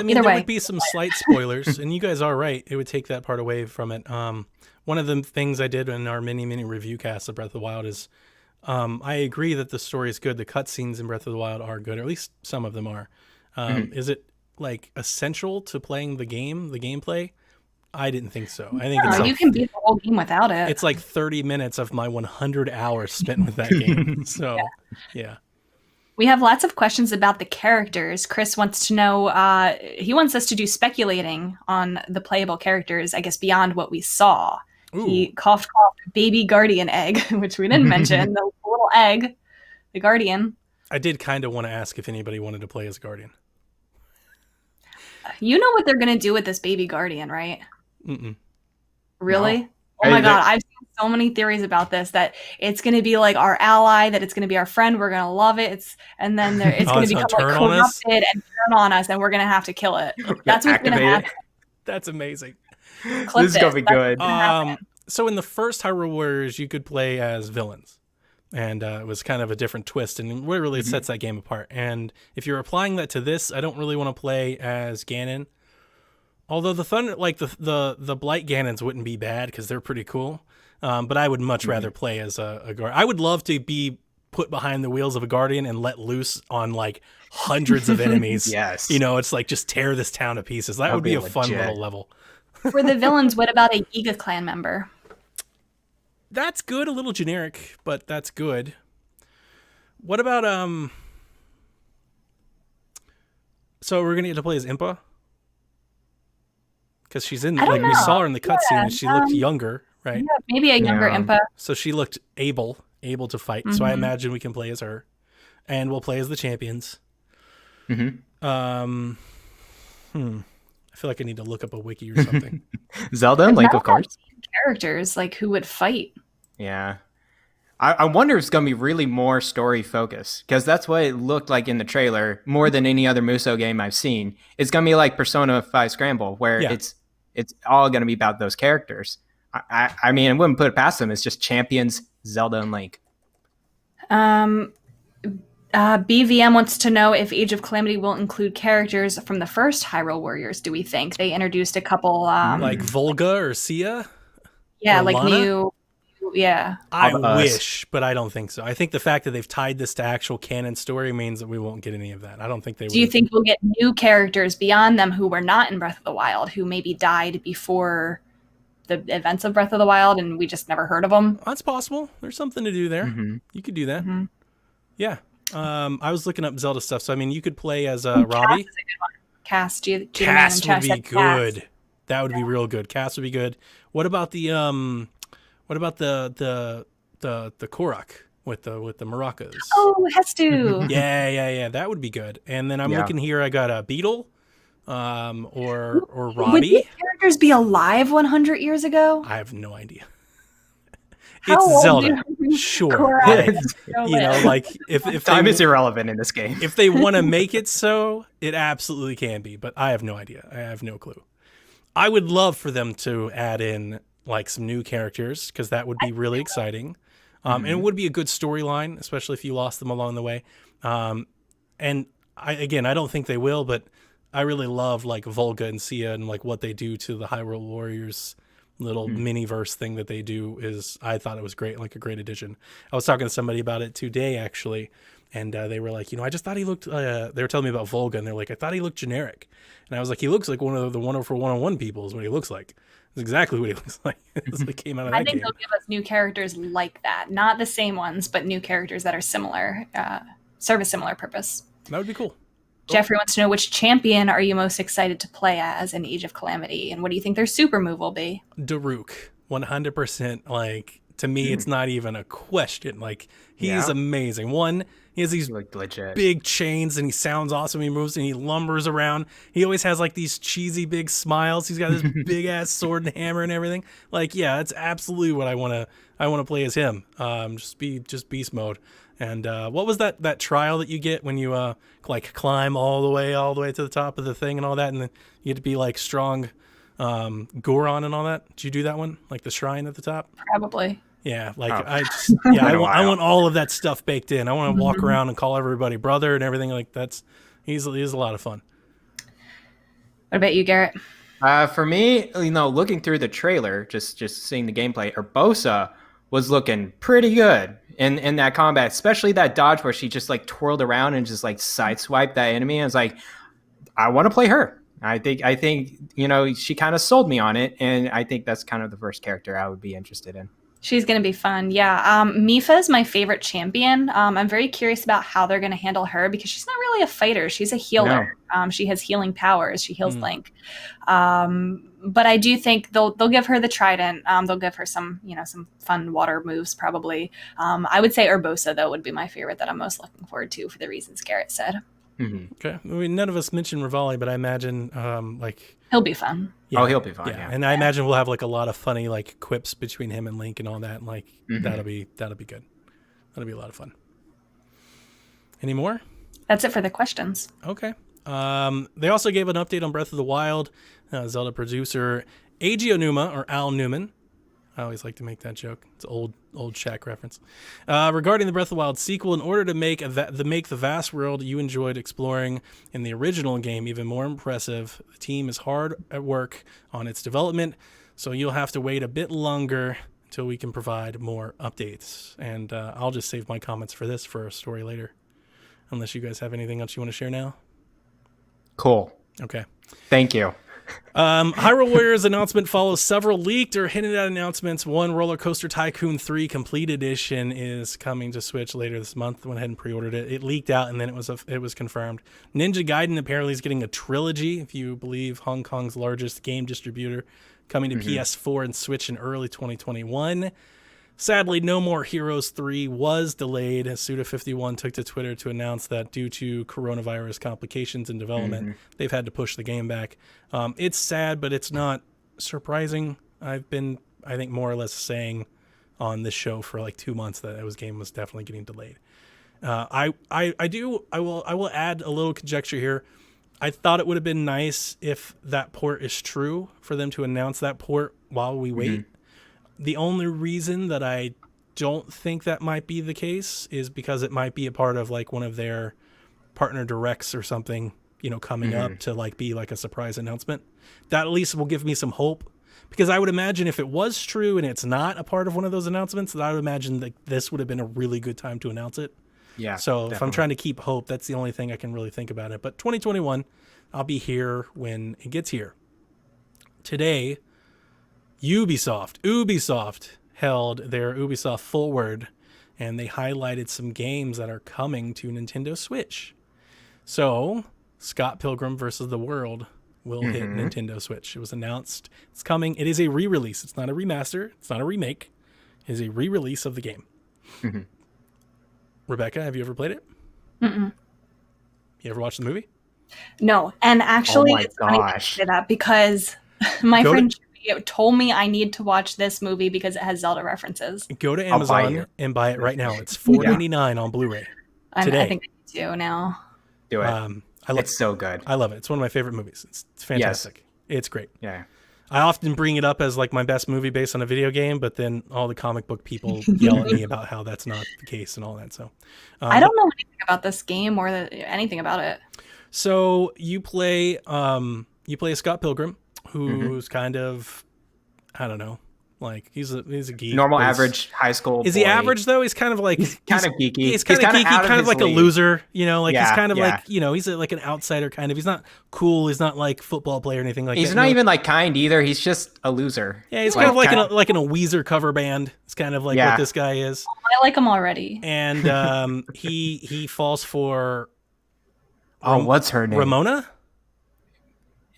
mean, there would be some slight spoilers, and you guys are right. It would take that part away from it. One of the things I did in our mini review cast of Breath of the Wild is I agree that the story is good. The cutscenes in Breath of the Wild are good, or at least some of them are. Is it like essential to playing the gameplay? I didn't think so. I think it's No, like, you can beat the whole game without it. it's like 30 minutes of my 100 hours spent with that game. So, yeah. We have lots of questions about the characters. Chris wants to know, he wants us to do speculating on the playable characters, I guess, beyond what we saw. Ooh. He coughed, baby guardian egg, which we didn't mention, the little egg, the guardian. I did kind of want to ask if anybody wanted to play as Guardian. You know what they're going to do with this baby guardian, right? Mm-mm. Really? No. Oh my God. I've seen so many theories about this, that it's going to be like our ally, that it's going to be our friend. We're going to love it. And then it's going to become like corrupted and turn on us, and we're going to have to kill it. That's what's going to happen. That's amazing. Clip This is going to be good. So in the first Hyrule Warriors, you could play as villains. And it was kind of a different twist, and what really sets that game apart. And if you're applying that to this, I don't really want to play as Ganon. Although the thunder, like the Blight Ganons wouldn't be bad because they're pretty cool. But I would much rather play as a Guardian. I would love to be put behind the wheels of a Guardian and let loose on like hundreds of enemies. Yes. You know, it's like just tear this town to pieces. That would be a fun little level. For the villains, what about a Giga Clan member? That's good. A little generic, but that's good. What about so we're gonna get to play as Impa? Because she's in, like, we saw her in the cutscene, and she looked younger, right? Yeah, maybe a younger Impa. So she looked able to fight. So I imagine we can play as her, and we'll play as the champions. I feel like I need to look up a wiki or something. Zelda and Link, of course. Characters, like, who would fight? Yeah. I wonder if it's going to be really more story focused, because that's what it looked like in the trailer more than any other Musou game I've seen. It's going to be like Persona 5 Scramble, where it's all going to be about those characters. I mean, I wouldn't put it past them. It's just champions, Zelda and Link. BVM wants to know if Age of Calamity will include characters from the first Hyrule Warriors. Do we think they introduced a couple like Volga or Sia? Yeah, or like Lana? new. Yeah, I wish, but I don't think so. I think the fact that they've tied this to actual canon story means that we won't get any of that. I don't think they. Do you think we'll get new characters beyond them who were not in Breath of the Wild, who maybe died before the events of Breath of the Wild, and we just never heard of them? That's possible. There's something to do there. You could do that. Yeah. I was looking up Zelda stuff, so I mean, you could play as Robbie. Cass is a good one. Cass, Cass would be good. That would be real good. Cass would be good. What about the the Korok with the maracas? Oh, Hestu. Yeah. That would be good. And then I'm looking here. I got a Beetle, or Robbie. Would these characters be alive 100 years ago? I have no idea. How It's old Zelda, do sure. Korok But, you know, like if Time they, is irrelevant in this game. if they want to make it so, it absolutely can be. But I have no idea. I have no clue. I would love for them to add in like some new characters, because that would be really exciting. And it would be a good storyline, especially if you lost them along the way. And I don't think they will, but I really love like Volga and Sia, and like what they do to the Hyrule Warriors little mini verse thing that they do I thought it was great, like a great addition. I was talking to somebody about it today actually, and they were like, I just thought he looked, they were telling me about Volga, and they're like, I thought he looked generic. And I was like, he looks like one of the Wonderful 101 people is what he looks like. It's exactly what he looks like. It's like came out of that I think game. they'll give us new characters like that. Not the same ones, but new characters that are similar, serve a similar purpose. That would be cool. Jeffrey wants to know, which champion are you most excited to play as in Age of Calamity, and what do you think their super move will be? Daruk, 100%. Like, to me, it's not even a question. Like, he's amazing. One, he has these big chains, and he sounds awesome. He moves and he lumbers around. He always has like these cheesy big smiles. He's got this big ass sword and hammer and everything. Like, yeah, that's absolutely what I want to play as him. Just beast mode. And what was that trial that you get when you like climb all the way to the top of the thing and all that, and then you get to be like strong Goron and all that? Did you do that one? Like the shrine at the top? Probably. Yeah, like I want all of that stuff baked in. I want to walk around and call everybody brother and everything like that's. He's a lot of fun. What about you, Garrett? For me, looking through the trailer, just seeing the gameplay, Urbosa was looking pretty good in that combat, especially that dodge where she just like twirled around and just like sideswiped that enemy. I was like, I want to play her. I think she kind of sold me on it, and I think that's kind of the first character I would be interested in. She's going to be fun. Yeah. Mifa is my favorite champion. I'm very curious about how they're going to handle her because she's not really a fighter. She's a healer. No. She has healing powers. She heals Link. But I do think they'll give her the trident. They'll give her some fun water moves probably. I would say Urbosa, though, would be my favorite that I'm most looking forward to for the reasons Garrett said. Mm-hmm. Okay. I mean, none of us mentioned Rivali, but I imagine he'll be fun. Yeah. Oh, he'll be fun. Yeah. And I imagine we'll have like a lot of funny like quips between him and Link and all that. And like that'll be good. That'll be a lot of fun. Any more? That's it for the questions. Okay. They also gave an update on Breath of the Wild. Zelda producer Eiji Onuma, or Al Newman. I always like to make that joke. It's an old Shaq reference. Regarding the Breath of the Wild sequel, in order to make the vast world you enjoyed exploring in the original game even more impressive, the team is hard at work on its development, so you'll have to wait a bit longer until we can provide more updates. And I'll just save my comments for this for a story later, unless you guys have anything else you want to share now. Cool. Okay. Thank you. Hyrule Warriors announcement follows several leaked or hinted at announcements. One, Roller Coaster Tycoon 3 Complete Edition is coming to Switch later this month. Went ahead and pre-ordered it. It leaked out and then it was confirmed. Ninja Gaiden apparently is getting a trilogy, if you believe Hong Kong's largest game distributor, coming to PS4 and Switch in early 2021. Sadly, No More Heroes 3 was delayed, as Suda51 took to Twitter to announce that due to coronavirus complications in development, they've had to push the game back. It's sad, but it's not surprising. I've been, I think, more or less saying on this show for like 2 months that this game was definitely getting delayed. I will add a little conjecture here. I thought it would have been nice if that port is true for them to announce that port while we wait. The only reason that I don't think that might be the case is because it might be a part of like one of their partner directs or something, coming up to like be like a surprise announcement. That at least will give me some hope, because I would imagine if it was true and it's not a part of one of those announcements, that I would imagine that this would have been a really good time to announce it. Yeah. So definitely. If I'm trying to keep hope, that's the only thing I can really think about it. But 2021, I'll be here when it gets here. Today, Ubisoft held their Ubisoft Forward, and they highlighted some games that are coming to Nintendo Switch. So, Scott Pilgrim vs. the World will hit Nintendo Switch. It was announced. It's coming. It is a re-release. It's not a remaster. It's not a remake. It is a re-release of the game. Rebecca, have you ever played it? You ever watched the movie? No. And actually, it's funny to say that because my friend told me I need to watch this movie because it has Zelda references. Go to Amazon and buy it right now. It's $4.99 on Blu-ray today. I think I need to now. Do it. It's so good. I love it. It's one of my favorite movies. It's fantastic. Yes. It's great. Yeah. I often bring it up as like my best movie based on a video game, but then all the comic book people yell at me about how that's not the case and all that. So I don't know anything about this game or anything about it. So you play a Scott Pilgrim who's kind of, I don't know, like he's a geek. Normal average high school boy. Is he average though? He's kind of like he's kind of geeky. He's kind of geeky, kind of like a loser, He's kind of like, he's like an outsider kind of. He's not cool. He's not like football player or anything like that. He's not even like kind either. He's just a loser. Yeah, he's kind of like in a Weezer cover band. It's kind of like what this guy is. I like him already. And he falls for what's her name? Ramona?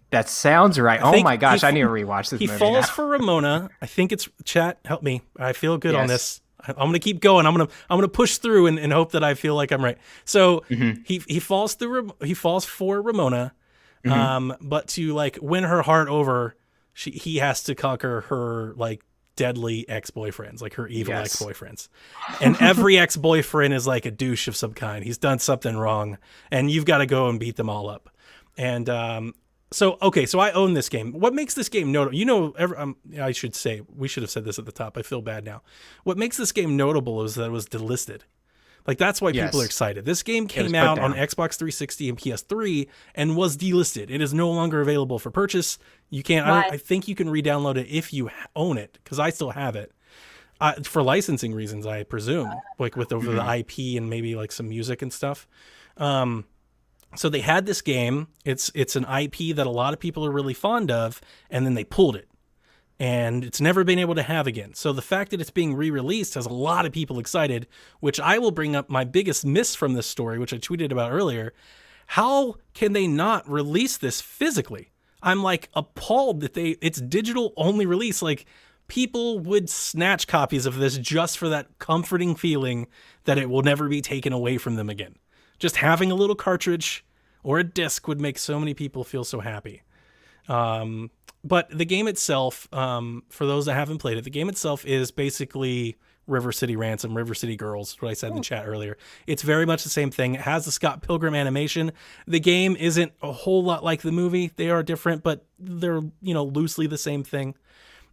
That sounds right. Oh my gosh, I need to rewatch this movie. He falls for Ramona. I think it's chat. Help me. I feel good on this. I'm gonna keep going. I'm gonna push through and hope that I feel like I'm right. So he falls for Ramona, but to like win her heart over, he has to conquer her like deadly ex-boyfriends, like her evil ex-boyfriends. And every ex-boyfriend is like a douche of some kind. He's done something wrong, and you've got to go and beat them all up. And So I own this game. What makes this game notable? I should say, we should have said this at the top. I feel bad now. What makes this game notable is that it was delisted. Like, that's why people are excited. This game came out on Xbox 360 and PS3 and was delisted. It is no longer available for purchase. You can't. I think you can re-download it if you own it, because I still have it. For licensing reasons, I presume, like with over the IP and maybe like some music and stuff. So they had this game. It's an IP that a lot of people are really fond of, and then they pulled it. And it's never been able to have again. So the fact that it's being re-released has a lot of people excited, which I will bring up my biggest miss from this story, which I tweeted about earlier. How can they not release this physically? I'm like appalled that it's digital only release. Like, people would snatch copies of this just for that comforting feeling that it will never be taken away from them again. Just having a little cartridge or a disc would make so many people feel so happy. But the game itself, for those that haven't played it, the game itself is basically River City Ransom, River City Girls, what I said in the chat earlier. It's very much the same thing. It has the Scott Pilgrim animation. The game isn't a whole lot like the movie. They are different, but they're, loosely the same thing.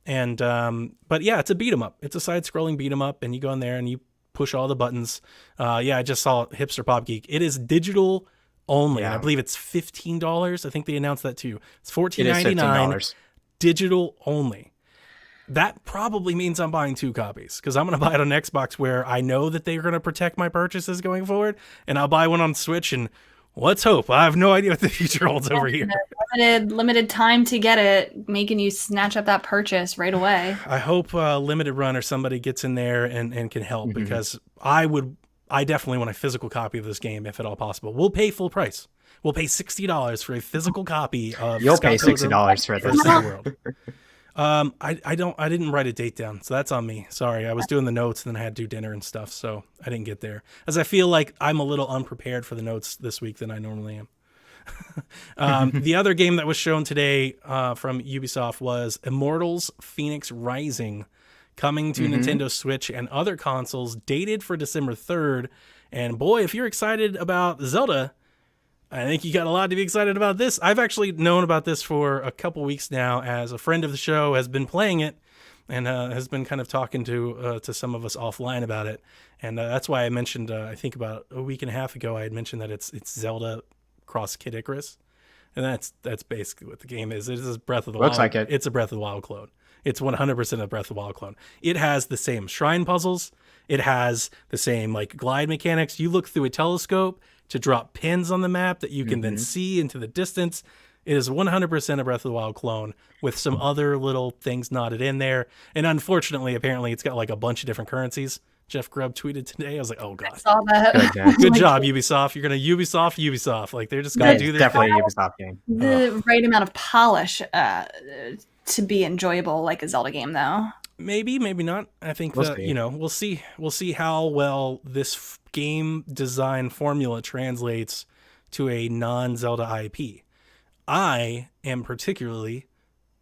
And, but yeah, it's a beat 'em up. It's a side-scrolling beat 'em up, and you go in there and you push all the buttons. I just saw Hipster Pop Geek. It is digital only. Yeah. I believe it's $15. I think they announced that too. It's $14.99. Digital only. That probably means I'm buying 2 copies, because I'm going to buy it on Xbox, where I know that they're going to protect my purchases going forward, and I'll buy one on Switch, and let's hope. I have no idea what the future holds over here. Limited time to get it, making you snatch up that purchase right away. I hope Limited Run or somebody gets in there and can help, because I definitely want a physical copy of this game, if at all possible. We'll pay full price. We'll pay $60 for a physical copy of You'll pay $60 for this. World. I didn't write a date down, so that's on me. Sorry, I was doing the notes and then I had to do dinner and stuff, so I didn't get there. As I feel like I'm a little unprepared for the notes this week than I normally am. The other game that was shown today from Ubisoft was Immortals Phoenix Rising, coming to Nintendo Switch and other consoles, dated for December 3rd. And boy, if you're excited about Zelda, I think you got a lot to be excited about this. I've actually known about this for a couple weeks now, as a friend of the show has been playing it and has been kind of talking to some of us offline about it. And that's why I mentioned, I think about a week and a half ago, I had mentioned that it's Zelda cross Kid Icarus. And that's basically what the game is. It is Breath of the Wild. Looks like it. It's a Breath of the Wild clone. It's 100% a Breath of the Wild clone. It has the same shrine puzzles. It has the same glide mechanics. You look through a telescope to drop pins on the map that you can then see into the distance. It is 100% a Breath of the Wild clone with some other little things knotted in there. And unfortunately, apparently, it's got a bunch of different currencies. Jeff Grubb tweeted today. I was like, oh, God. I saw that. Good job, Ubisoft. You're going to Ubisoft. They're just going to do their definitely thing. A Ubisoft game. The right amount of polish to be enjoyable like a Zelda game, though. Maybe not. I think we'll see how well this game design formula translates to a non-Zelda IP. I am particularly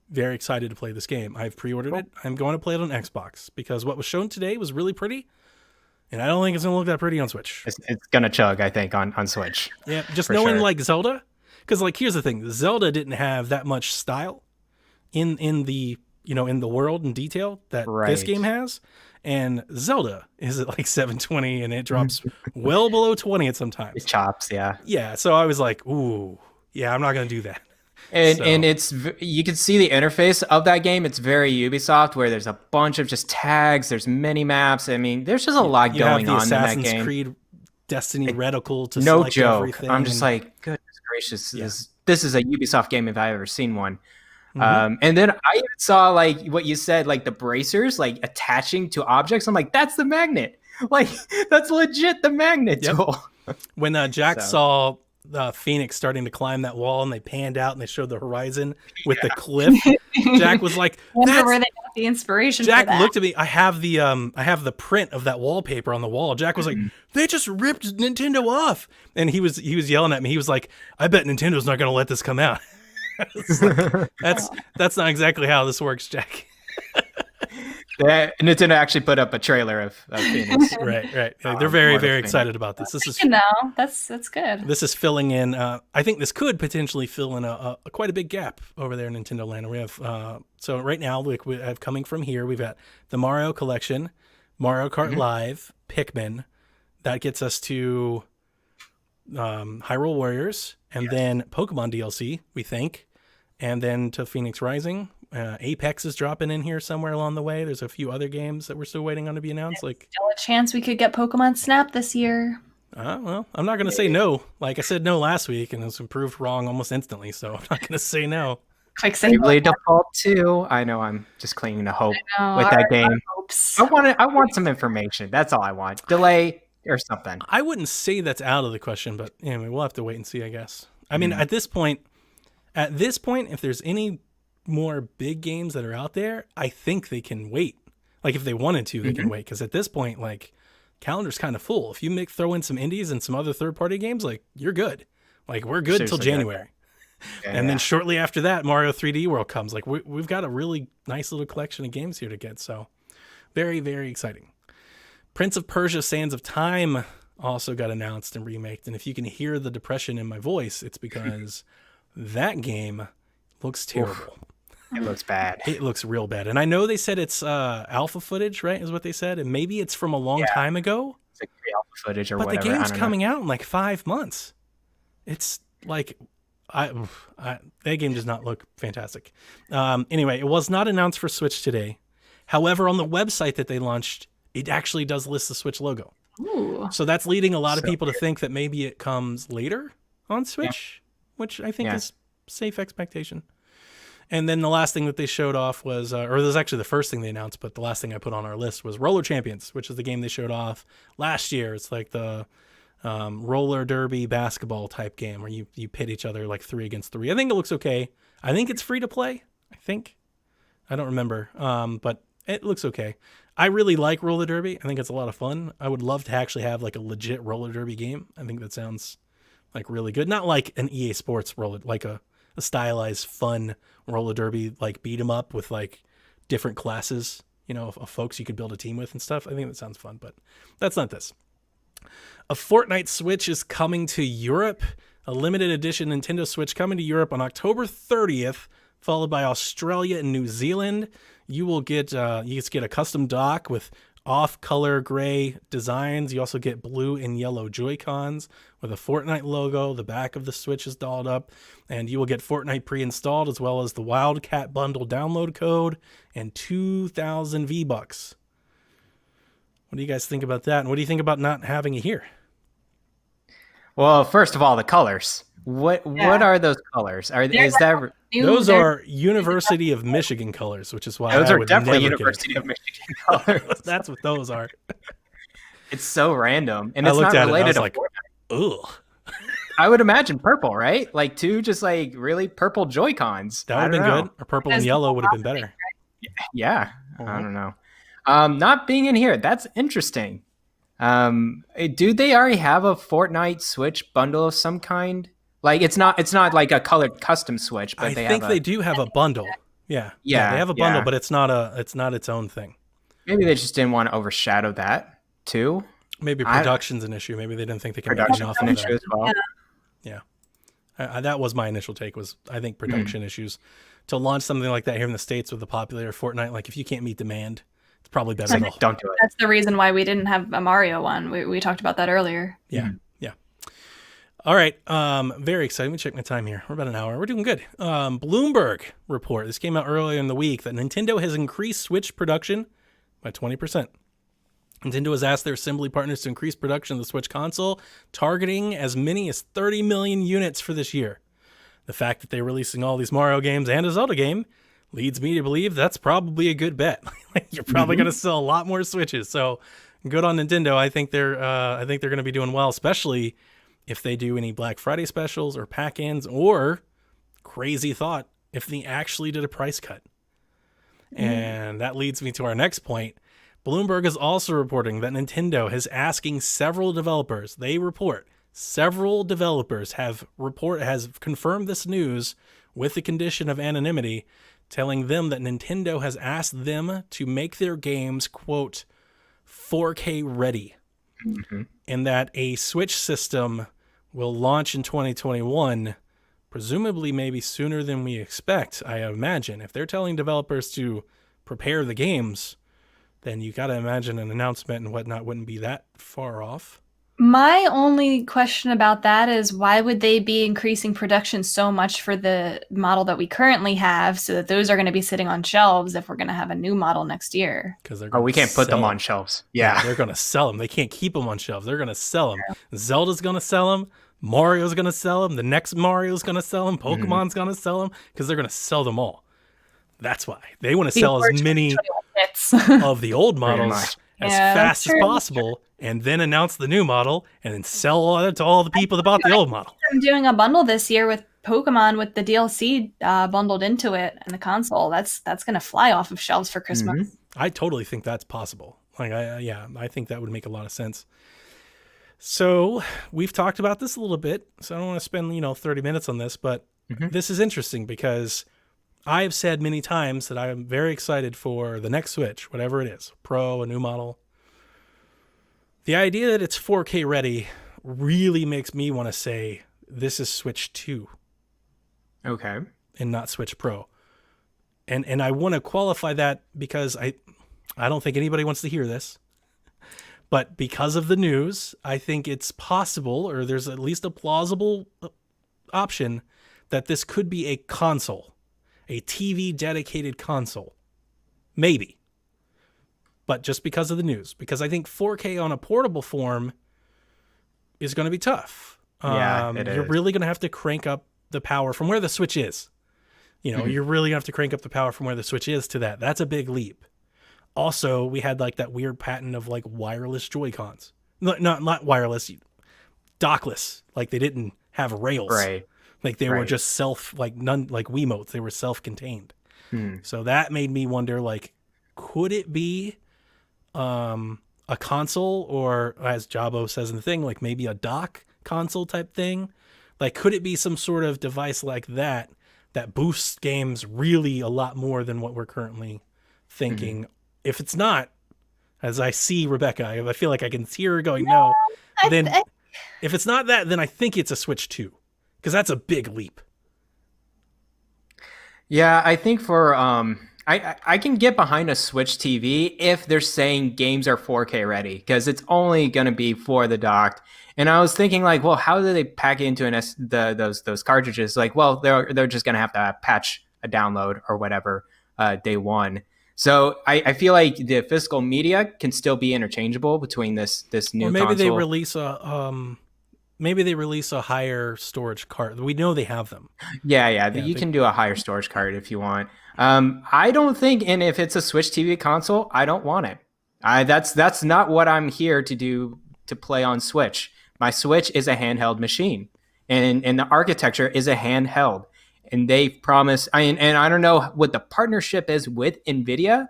very excited to play this game. I've pre-ordered it. I'm going to play it on Xbox, because what was shown today was really pretty, and I don't think it's going to look that pretty on Switch. It's going to chug, I think, on Switch. Yeah, just knowing Zelda, because here's the thing: Zelda didn't have that much style in the in the world and detail that this game has. And Zelda is at 720, and it drops well below 20 at sometimes. It chops, yeah. Yeah, so I was like, ooh, yeah, I'm not going to do that. And it's, you can see the interface of that game. It's very Ubisoft, where there's a bunch of just tags. There's mini maps. I mean, there's just a lot going on in that game. Assassin's Creed Destiny reticle to no select joke. Everything. I'm just like, goodness gracious, this is a Ubisoft game if I've ever seen one. And then I even saw what you said, the bracers attaching to objects. I'm like, that's the magnet. That's legit the magnet tool. When Jack saw Phoenix starting to climb that wall, and they panned out and they showed the horizon with the cliff, Jack was like, "That's where they got the inspiration." Jack for that. looked at me. I have the print of that wallpaper on the wall. Jack was like, "They just ripped Nintendo off," and he was yelling at me. He was like, "I bet Nintendo's not going to let this come out." That's not exactly how this works, Jack. Nintendo actually put up a trailer of Phoenix. Right. They're very, very excited about this. This is that's good. This is filling in. I think this could potentially fill in a quite a big gap over there in Nintendo Land. We have so right now, we have coming from here, we've got the Mario Collection, Mario Kart Live, Pikmin. That gets us to Hyrule Warriors, and then Pokemon DLC, we think, and then to Phoenix Rising. Apex is dropping in here somewhere along the way. There's a few other games that we're still waiting on to be announced. Still a chance we could get Pokemon Snap this year. Well, I'm not going to say no. Like I said no last week, and it was proved wrong almost instantly. So I'm not going to say no. Quick say Bravely Default 2. I know I'm just clinging to hope with that game. hopes. I want some information. That's all I want. Delay or something. I wouldn't say that's out of the question, but anyway, we'll have to wait and see, I guess. I mean, at this point, if there's any more big games that are out there, I think they can wait. Like if they wanted to, they can wait. Because at this point, like calendar's kind of full. If you throw in some indies and some other third-party games, like you're good. Like we're good till January. And then shortly after that, Mario 3D World comes. Like we've got a really nice little collection of games here to get. So very, very exciting. Prince of Persia: Sands of Time also got announced and remaked. And if you can hear the depression in my voice, it's because that game looks terrible. It looks bad. It looks real bad. And I know they said it's alpha footage, right, is what they said. And maybe it's from a long time ago. It's like pre-alpha footage or but whatever. But the game's coming out in like 5 months. It's like... that game does not look fantastic. Anyway, it was not announced for Switch today. However, on the website that they launched, it actually does list the Switch logo. Ooh. So that's leading a lot of people to think that maybe it comes later on Switch, which I think is safe expectation. And then the last thing that they showed off was, or this is actually the first thing they announced, but the last thing I put on our list was Roller Champions, which is the game they showed off last year. It's like the roller derby basketball type game where you pit each other like 3 against 3. I think it looks okay. I think it's free to play. I don't remember. But it looks okay. I really like roller derby. I think it's a lot of fun. I would love to actually have like a legit roller derby game. I think that sounds like really good. Not like an EA Sports roller, like a stylized fun roller derby, like beat 'em up with like different classes, of folks you could build a team with and stuff. I think that sounds fun, but that's not this. A Fortnite Switch is coming to Europe. A limited edition Nintendo Switch coming to Europe on October 30th, followed by Australia and New Zealand. You will get a custom dock with off-color gray designs. You also get blue and yellow Joy-Cons with a Fortnite logo. The back of the Switch is dolled up, and you will get Fortnite pre-installed as well as the Wildcat Bundle download code and 2,000 V-Bucks. What do you guys think about that? And what do you think about not having it here? Well, first of all, the colors. What are those colors? Those are University of Michigan colors, which is why those I are would definitely never University get of Michigan colors. That's what those are. It's so random, and I it's looked not at related it, I was to like, Fortnite. ugh. I would imagine purple, right? Like 2 just like really purple Joy-Cons. That would have been good. Or purple and yellow would have been better. Yeah, I don't know. Not being in here, that's interesting. Do they already have a Fortnite Switch bundle of some kind? Like it's not like a colored custom Switch, but they do have a bundle. Yeah, they have a bundle, but it's not its own thing. Maybe they just didn't want to overshadow that too. Maybe production's an issue. Maybe they didn't think they could make enough of that. As well. Yeah. That was my initial take. Was I think production issues to launch something like that here in the States with the popular Fortnite. Like if you can't meet demand, it's probably better. Don't do it. That's the reason why we didn't have a Mario one. We talked about that earlier. Yeah. Yeah. All right. Very excited. Let me check my time here. We're about an hour. We're doing good. Bloomberg report. This came out earlier in the week that Nintendo has increased Switch production by 20%. Nintendo has asked their assembly partners to increase production of the Switch console, targeting as many as 30 million units for this year. The fact that they're releasing all these Mario games and a Zelda game leads me to believe that's probably a good bet. You're probably going to sell a lot more Switches. So good on Nintendo. I think they're going to be doing well, especially if they do any Black Friday specials or pack-ins, or crazy thought, if they actually did a price cut. And that leads me to our next point. Bloomberg is also reporting that Nintendo is asking several developers. They report several developers has confirmed this news with the condition of anonymity, telling them that Nintendo has asked them to make their games, quote, 4K ready, and that a Switch system will launch in 2021, presumably maybe sooner than we expect, I imagine. If they're telling developers to prepare the games, then you got to imagine an announcement and whatnot wouldn't be that far off. My only question about that is why would they be increasing production so much for the model that we currently have so that those are going to be sitting on shelves if we're going to have a new model next year? Because they're Oh, going we to can't put them sell on 'em. shelves. Yeah, Yeah. they're going to sell them. They can't keep them on shelves. They're going to sell them. Zelda's going to sell them. Mario's going to sell them. The next Mario's going to sell them. Pokemon's going to sell them because they're going to sell them all. That's why they want to sell as many Hits. of the old models much. as Yeah, fast as true. possible, and then announce the new model, and then sell all that to all the people that bought the old model. I'm doing a bundle this year with Pokemon with the DLC bundled into it and the console. That's going to fly off of shelves for Christmas. I totally think that's possible. Like, I think that would make a lot of sense. So we've talked about this a little bit, so I don't want to spend 30 minutes on this, but this is interesting because I have said many times that I am very excited for the next Switch, whatever it is, Pro, a new model. The idea that it's 4K ready really makes me want to say this is Switch 2 Okay. and not Switch Pro. And I want to qualify that because I don't think anybody wants to hear this. But because of the news, I think it's possible, or there's at least a plausible option, that this could be a console, a TV dedicated console. Maybe. But just because of the news. Because I think 4K on a portable form is going to be tough. Yeah, it You're is. really going to have to crank up the power from where the Switch is. You're really going to have to crank up the power from where the Switch is to that. That's a big leap. Also, we had like that weird patent of like wireless Joy-Cons. Not wireless, dockless. Like they didn't have rails. Right. Like they were Right. just like Wiimotes. They were self-contained. So that made me wonder, like, could it be a console, or as Jabo says in the thing, like maybe a dock console type thing? Like, could it be some sort of device like that boosts games really a lot more than what we're currently thinking? If it's not, as I see Rebecca, I feel like I can hear her going, no. Then if it's not that, then I think it's a Switch 2, because that's a big leap. Yeah, I think for I can get behind a Switch TV if they're saying games are 4K ready, because it's only going to be for the docked. And I was thinking, like, well, how do they pack it into those cartridges? Like, well, they're just going to have to patch a download or whatever day one. So I feel like the physical media can still be interchangeable between this new Or maybe console. they release a higher storage card. We know they have them. Yeah, you can do a higher storage card if you want. I don't think, and if it's a Switch TV console, I don't want it. That's not what I'm here to do, to play on Switch. My Switch is a handheld machine, and the architecture is a handheld. And they promise, and I don't know what the partnership is with NVIDIA,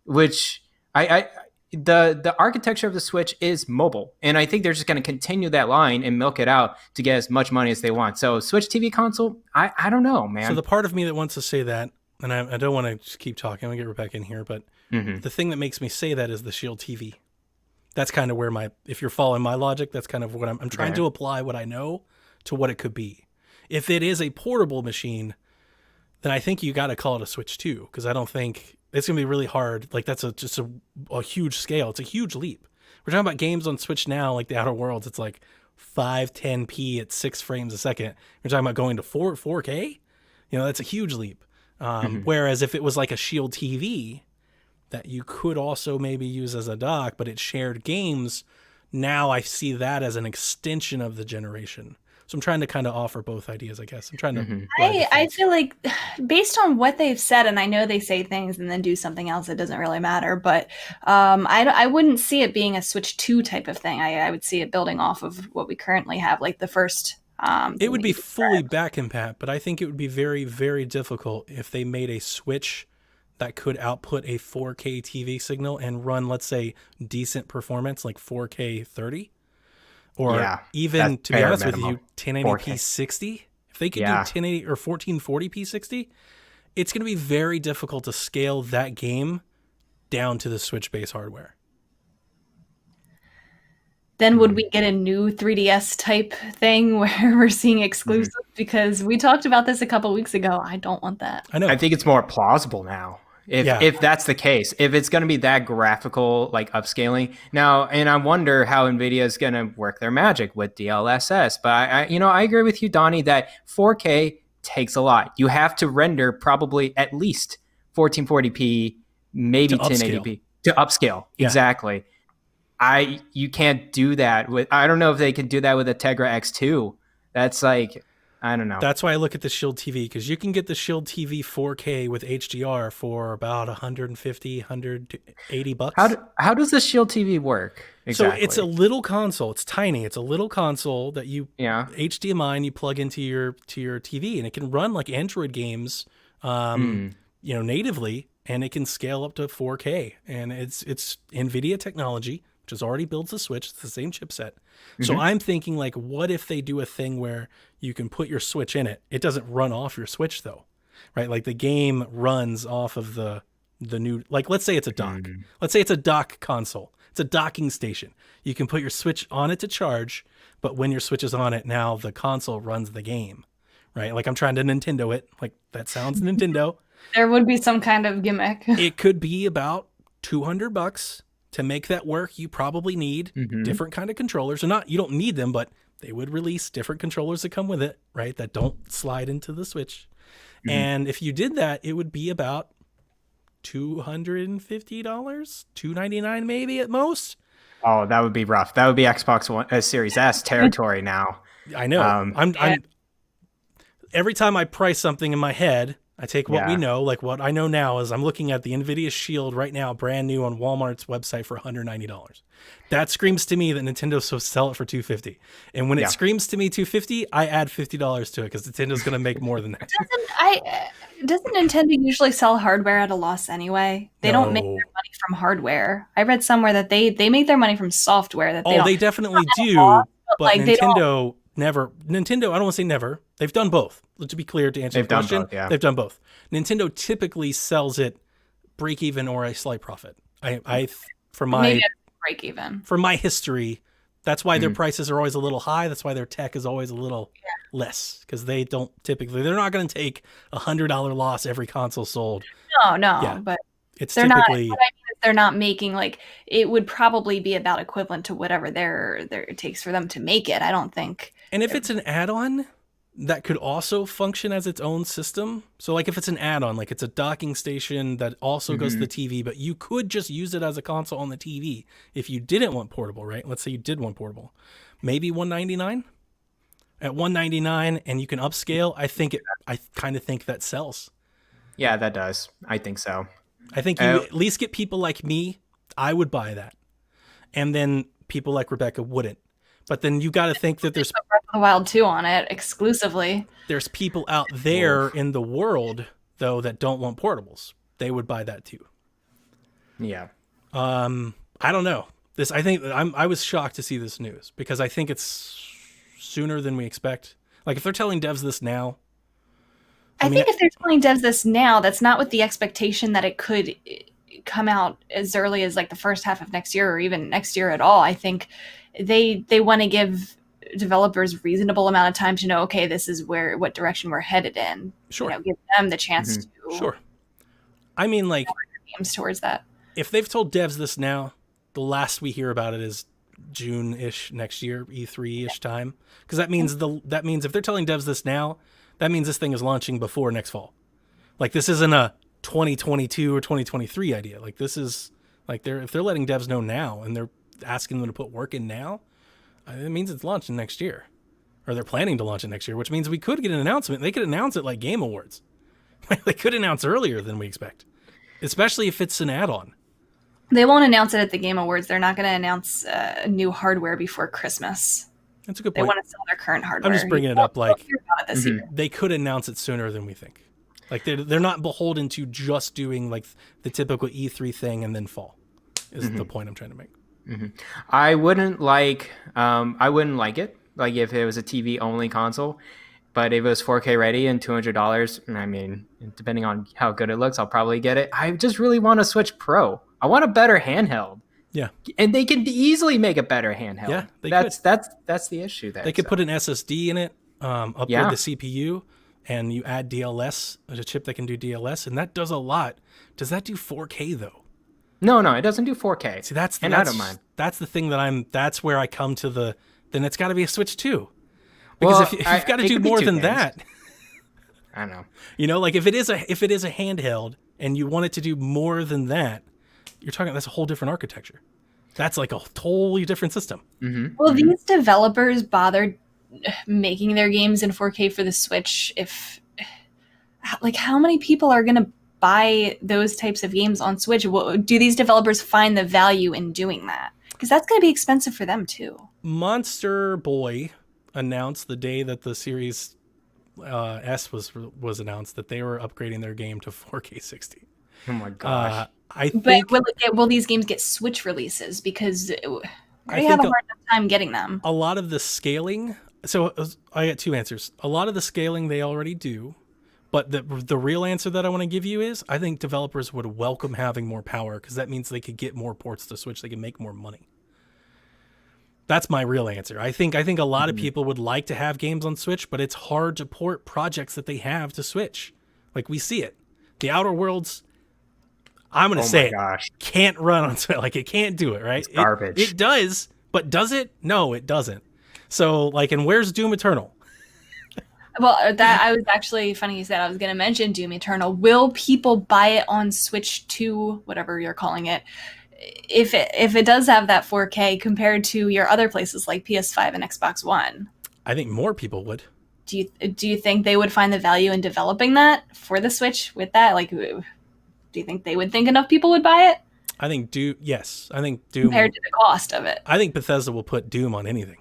which the architecture of the Switch is mobile, and I think they're just going to continue that line and milk it out to get as much money as they want. So Switch TV console, I don't know, man. So the part of me that wants to say that, and I don't want to just keep talking, I'm going to get Rebecca in here, but the thing that makes me say that is the Shield TV. That's kind of where if you're following my logic, that's kind of what I'm trying to apply what I know to what it could be. If it is a portable machine, then I think you got to call it a Switch 2, because I don't think it's going to be really hard. Like, that's just a huge scale. It's a huge leap. We're talking about games on Switch now, like the Outer Worlds. It's like 510p at 6 frames a second. We're talking about going to 4K. That's a huge leap. Whereas if it was like a Shield TV that you could also maybe use as a dock, but it shared games, now I see that as an extension of the generation. So I'm trying to kind of offer both ideas, I guess. I'm trying to. I feel like, based on what they've said, and I know they say things and then do something else, it doesn't really matter. But I wouldn't see it being a Switch 2 type of thing. I would see it building off of what we currently have, like the first. It would be fully back compat, but I think it would be very, very difficult if they made a Switch that could output a 4K TV signal and run, let's say, decent performance, like 4K 30. Or even, to be honest with you, 1080p 60. If they could do 1080 or 1440p 60, it's going to be very difficult to scale that game down to the Switch base hardware. Then would we get a new 3DS type thing where we're seeing exclusives? Because we talked about this a couple weeks ago. I don't want that. I know. I think it's more plausible now. If that's the case, if it's going to be that graphical, like upscaling now, and I wonder how NVIDIA is going to work their magic with DLSS. But I agree with you, Donnie, that 4K takes a lot. You have to render probably at least 1440p, maybe 1080p to upscale. Yeah. Exactly. You can't do that with. I don't know if they can do that with a Tegra X2. That's like, I don't know. That's why I look at the Shield TV, because you can get the Shield TV 4K with HDR for about 150, 180 bucks. How does the Shield TV work? Exactly. So it's a little console. It's tiny. It's a little console that you HDMI and you plug into your TV, and it can run like Android games, natively, and it can scale up to 4K. And it's NVIDIA technology, which has already built the Switch. It's the same chipset. So I'm thinking, like, what if they do a thing where you can put your Switch in it? It doesn't run off your Switch though, right? Like the game runs off of the new, like, let's say it's a dock. Let's say it's a dock console. It's a docking station. You can put your Switch on it to charge, but when your Switch is on it, now the console runs the game, right? Like I'm trying to Nintendo it. Like that sounds Nintendo. There would be some kind of gimmick. It could be about $200 to make that work. You probably need different kind of controllers. Or not, you don't need them, but they would release different controllers that come with it, right? That don't slide into the Switch. And if you did that, it would be about $250, $299 maybe at most. Oh, that would be rough. That would be Xbox One Series S territory now. I know. I'm every time I price something in my head, I take what we know, like what I know now is I'm looking at the NVIDIA Shield right now, brand new on Walmart's website for $190. That screams to me that Nintendo's supposed to sell it for $250. And when it screams to me $250, I add $50 to it because Nintendo's going to make more than that. Doesn't Nintendo usually sell hardware at a loss anyway? They don't make their money from hardware. I read somewhere that they make their money from software. That they definitely do, but like Nintendo never. Nintendo, I don't want to say never. They've done both. To be clear, to answer your question, they've done both. Nintendo typically sells it break even or a slight profit. For my break even. For my history, that's why their prices are always a little high. That's why their tech is always a little less, because they're not going to take $100 loss every console sold. No, but it's typically. They're not making, like, it would probably be about equivalent to whatever it takes for them to make it. I don't think. And if it's an add-on, that could also function as its own system. So like if it's an add-on, like it's a docking station that also goes to the TV, but you could just use it as a console on the TV if you didn't want portable, right? Let's say you did want portable. Maybe $199? At $199 and you can upscale, I kind of think that sells. Yeah, that does. I think so. I think you at least get people like me. I would buy that. And then people like Rebecca wouldn't. But then you got to think that there's Breath of the Wild 2 on it exclusively. There's people out there in the world though that don't want portables. They would buy that too. Yeah. I don't know. I was shocked to see this news because I think it's sooner than we expect. Like if they're telling devs this now, I think if they're telling devs this now, that's not with the expectation that it could come out as early as like the first half of next year or even next year at all. I think they want to give developers reasonable amount of time to know, okay, this is what direction we're headed in. Sure. Give them the chance to sure. I mean, like games towards that. If they've told devs this now, the last we hear about it is June-ish next year, E3-ish time. Because that means if they're telling devs this now, that means this thing is launching before next fall. Like this isn't a 2022 or 2023 idea. Like this is like if they're letting devs know now and they're asking them to put work in now, it means it's launching next year, or they're planning to launch it next year, which means we could get an announcement. They could announce it like Game Awards. They could announce earlier than we expect, especially if it's an add-on. They won't announce it at the Game Awards. They're not going to announce new hardware before Christmas. That's a good point. They want to sell their current hardware. I'm just bringing it up like they could announce it sooner than we think. Like they're not beholden to just doing like the typical E3 thing and then fall. Is the point I'm trying to make. I wouldn't like it like if it was a TV only console, but if it was 4K ready and $200, I mean, depending on how good it looks, I'll probably get it. I just really want a Switch Pro. I want a better handheld. Yeah, and they can easily make a better handheld. Yeah, that's the issue there. They could put an SSD in it, upgrade the CPU. and you add DLS, a chip that can do DLS, and that does a lot. Does that do 4K though? No, it doesn't do 4K. See, that's I don't mind. That's the thing that's where I come to then it's got to be a Switch 2. Because if you've got to do more than that, I don't know. You know, like if it is a handheld and you want it to do more than that, you're talking that's a whole different architecture. That's like a totally different system. Mm-hmm. Will these developers bother making their games in 4K for the Switch? If like, how many people are going to buy those types of games on Switch? Do these developers find the value in doing that? Because that's going to be expensive for them too. Monster Boy announced the day that the Series S was announced that they were upgrading their game to 4K 60. Oh my gosh! I think. But will these games get Switch releases? Because they have a hard time getting them. A lot of the scaling. So I got two answers. A lot of the scaling they already do, but the real answer that I want to give you is I think developers would welcome having more power because that means they could get more ports to Switch. They can make more money. That's my real answer. I think a lot of people would like to have games on Switch, but it's hard to port projects that they have to Switch. Like we see it. The Outer Worlds, I'm going to say can't run on Switch. Like it can't do it, right? It's garbage. It does, but does it? No, it doesn't. So like, and where's Doom Eternal? Well, that I was actually funny you said I was going to mention Doom Eternal. Will people buy it on Switch 2, whatever you're calling it, if it does have that 4K compared to your other places like PS5 and Xbox One? I think more people would. Do you think they would find the value in developing that for the Switch with that? Like, do you think they would think enough people would buy it? I think Doom. Yes, I think Doom compared to the cost of it. I think Bethesda will put Doom on anything.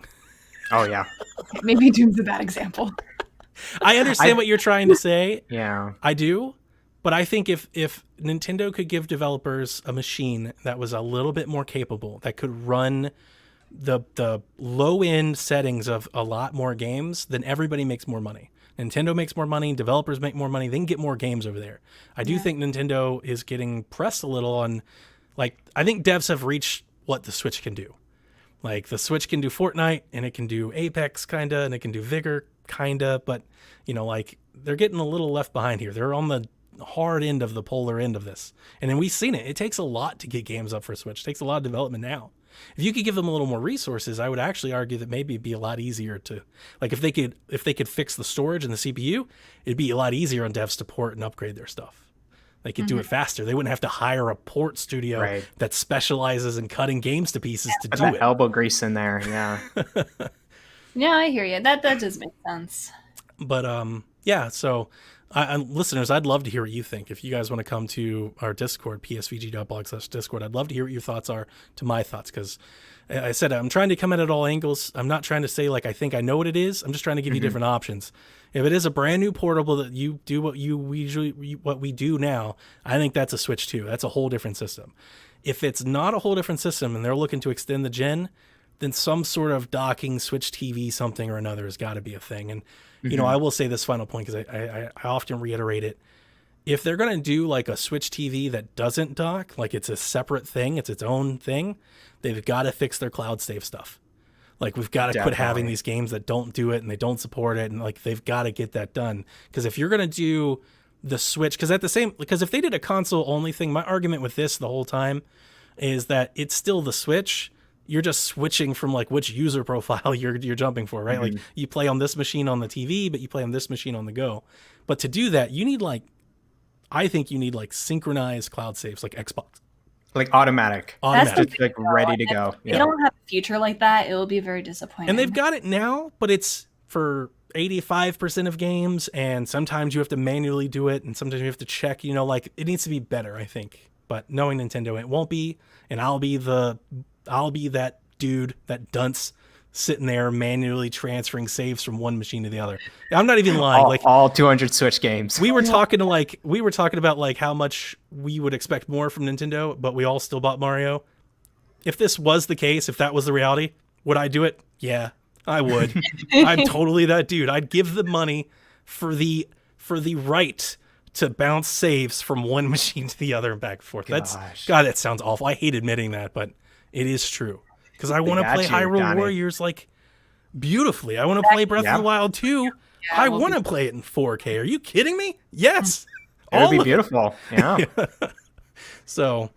Oh yeah. Maybe Doom's a bad example. I understand what you're trying to say. Yeah, I do. But I think if Nintendo could give developers a machine that was a little bit more capable, that could run the low-end settings of a lot more games, then everybody makes more money. Nintendo makes more money, developers make more money, they can get more games over there. I do think Nintendo is getting pressed a little on, like, I think devs have reached what the Switch can do. Like, the Switch can do Fortnite, and it can do Apex, kinda, and it can do Vigor, kinda, but, you know, like, they're getting a little left behind here. They're on the hard end of the polar end of this. And then we've seen it. It takes a lot to get games up for Switch. It takes a lot of development now. If you could give them a little more resources, I would actually argue that maybe it'd be a lot easier to, like, if they could fix the storage and the CPU, it'd be a lot easier on devs to port and upgrade their stuff. They could do it faster. They wouldn't have to hire a port studio that specializes in cutting games to pieces to do it. Elbow grease in there, yeah. Yeah, I hear you. That does make sense. But yeah, so listeners, I'd love to hear what you think. If you guys want to come to our Discord, psvg.blog/Discord, I'd love to hear what your thoughts are to my thoughts, because I said I'm trying to come at it all angles. I'm not trying to say like I think I know what it is. I'm just trying to give you different options. If it is a brand new portable that you do what we do now, I think that's a Switch 2. That's a whole different system. If it's not a whole different system and they're looking to extend the gen, then some sort of docking Switch TV something or another has got to be a thing. And you know, I will say this final point because I often reiterate it. If they're going to do like a Switch TV that doesn't dock, like it's a separate thing, it's its own thing, they've got to fix their cloud save stuff. Like we've got to quit having these games that don't do it and they don't support it. And like, they've got to get that done. Because if you're going to do the Switch, because if they did a console only thing, my argument with this the whole time is that it's still the Switch. You're just switching from like which user profile you're jumping for, right? Like you play on this machine on the TV, but you play on this machine on the go. But to do that, you need I think you need like synchronized cloud saves, like Xbox, like automatic, just like ready to go. If they don't have a future like that, it will be very disappointing. And they've got it now, but it's for 85% of games, and sometimes you have to manually do it, and sometimes you have to check. You know, like it needs to be better, I think. But knowing Nintendo, it won't be, and I'll be that dude, that dunce, sitting there manually transferring saves from one machine to the other. I'm not even lying. All 200 Switch games. We were talking about like how much we would expect more from Nintendo, but we all still bought Mario. If this was the case, if that was the reality, would I do it? Yeah, I would. I'm totally that dude. I'd give the money for the right to bounce saves from one machine to the other and back and forth. That sounds awful. I hate admitting that, but it is true, because I want to play Hyrule Warriors like beautifully. I want to play Breath of the Wild 2 I we'll want to play it in 4K. Are you kidding me? Yes. It would All be of- beautiful. Yeah. So,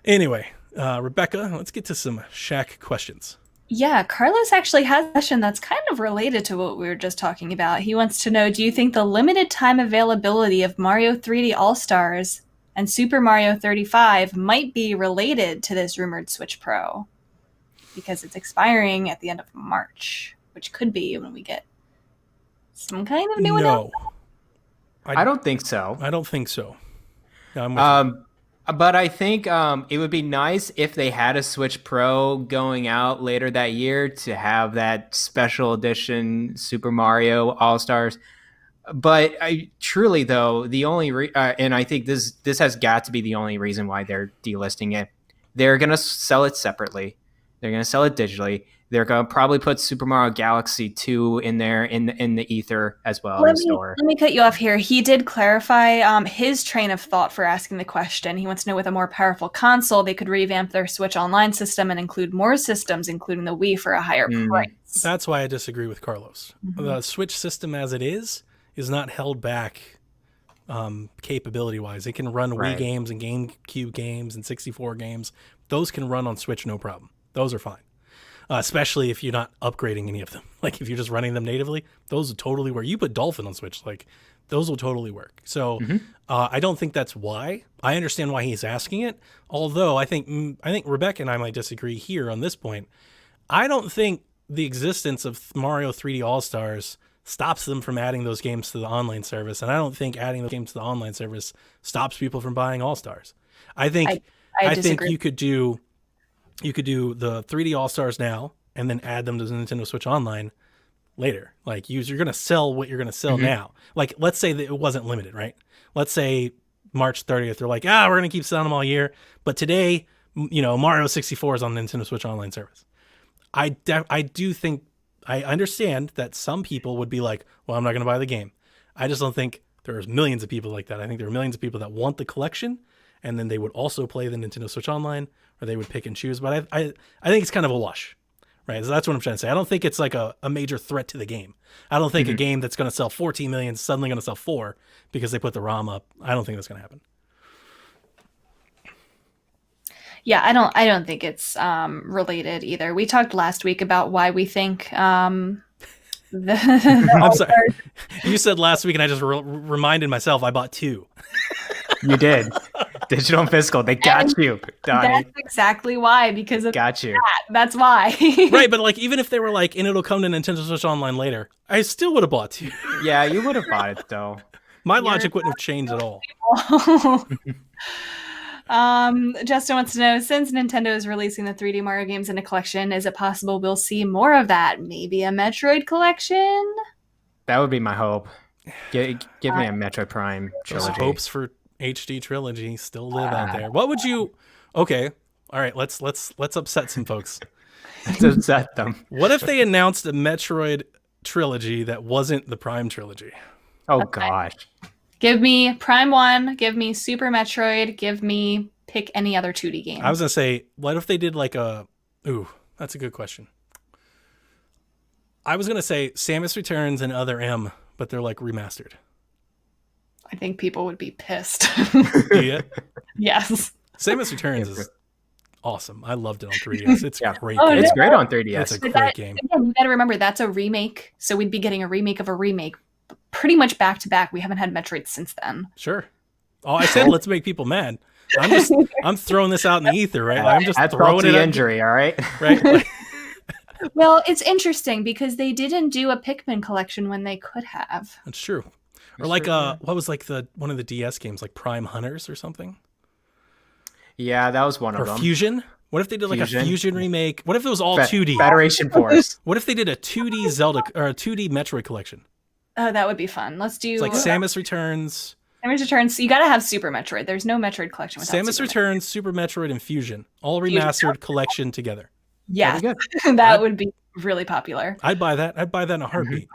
anyway, Rebecca, let's get to some Shaq questions. Yeah, Carlos actually has a question that's kind of related to what we were just talking about. He wants to know, do you think the limited time availability of Mario 3D All-Stars and Super Mario 35 might be related to this rumored Switch Pro? Because it's expiring at the end of March, which could be when we get some kind of new announcement. No, I don't think so. I don't think so. No, I'm with you. But I think it would be nice if they had a Switch Pro going out later that year to have that special edition Super Mario All-Stars. But truly, though, the only and I think this has got to be the only reason why they're delisting it. They're going to sell it separately. They're going to sell it digitally. They're going to probably put Super Mario Galaxy 2 in there in the ether as well in the store. Let me cut you off here. He did clarify his train of thought for asking the question. He wants to know, with a more powerful console, they could revamp their Switch Online system and include more systems, including the Wii, for a higher price. That's why I disagree with Carlos. The Switch system as it is not held back capability-wise. It can run Wii games and GameCube games and 64 games. Those can run on Switch no problem. Those are fine. Especially if you're not upgrading any of them. Like if you're just running them natively, those will totally work. You put Dolphin on Switch, like those will totally work. So I don't think that's why. I understand why he's asking it. Although I think Rebecca and I might disagree here on this point. I don't think the existence of Mario 3D All-Stars stops them from adding those games to the online service. And I don't think adding those games to the online service stops people from buying All-Stars. I think you could do the 3D All-Stars now and then add them to the Nintendo Switch Online later. Like you're going to sell what you're going to sell now. Like let's say that it wasn't limited, right? Let's say March 30th, they're like, we're going to keep selling them all year. But today, Mario 64 is on the Nintendo Switch Online service. I do think, I understand that some people would be like, well, I'm not going to buy the game. I just don't think there's millions of people like that. I think there are millions of people that want the collection, and then they would also play the Nintendo Switch Online, or they would pick and choose. But I think it's kind of a wash, right? So that's what I'm trying to say. I don't think it's like a major threat to the game. I don't think a game that's going to sell 14 million is suddenly going to sell 4 because they put the ROM up. I don't think that's going to happen. Yeah, I don't think it's related either. We talked last week about why we think I'm sorry. You said last week, and I just reminded myself I bought 2. You did. Digital and physical. They got you, Donnie. That's exactly why, because of Got you. That's why. Right, but like even if they were like, and it'll come to Nintendo Switch Online later, I still would have bought 2. Yeah, you would have bought it though. My logic wouldn't have changed at all. Justin wants to know, since Nintendo is releasing the 3D Mario games in a collection, is it possible we'll see more of that? Maybe a Metroid collection? That would be my hope. Give me a Metroid Prime Those trilogy. hopes for HD trilogy still live out there. What would you? Okay, all right. Let's upset some folks. Let's upset them. What if they announced a Metroid trilogy that wasn't the Prime trilogy? Oh gosh. Give me Prime 1, give me Super Metroid, pick any other 2D game. I was gonna say, what if they did like a? Ooh, that's a good question. I was gonna say Samus Returns and Other M, but they're like remastered. I think people would be pissed. Do you? Yes. Samus Returns is awesome. I loved it on 3DS. It's great. Oh, game. It's great on 3DS. It's a great game. Again, you got to remember that's a remake, so we'd be getting a remake of a remake, pretty much back to back. We haven't had Metroid since then. Sure. Oh, I said let's make people mad. I'm throwing this out in the ether, right? I'm just That's throwing it injury, all right? right? Like, Well, it's interesting because they didn't do a Pikmin collection when they could have. that's true. Or like what was like one of the DS games, like Prime Hunters or something? Yeah, that was one Or of them. Fusion? What if they did like a Fusion remake? What if it was all 2D? Federation Force. What if they did a 2D Zelda or a 2D Metroid collection? Oh, that would be fun. Let's do It's like Samus Returns. Samus Returns. You got to have Super Metroid. There's no Metroid collection without Samus Super Returns, Super Metroid, and Fusion. All remastered collection together. Yeah, That'd that would be really popular. I'd buy that. I'd buy that in a heartbeat.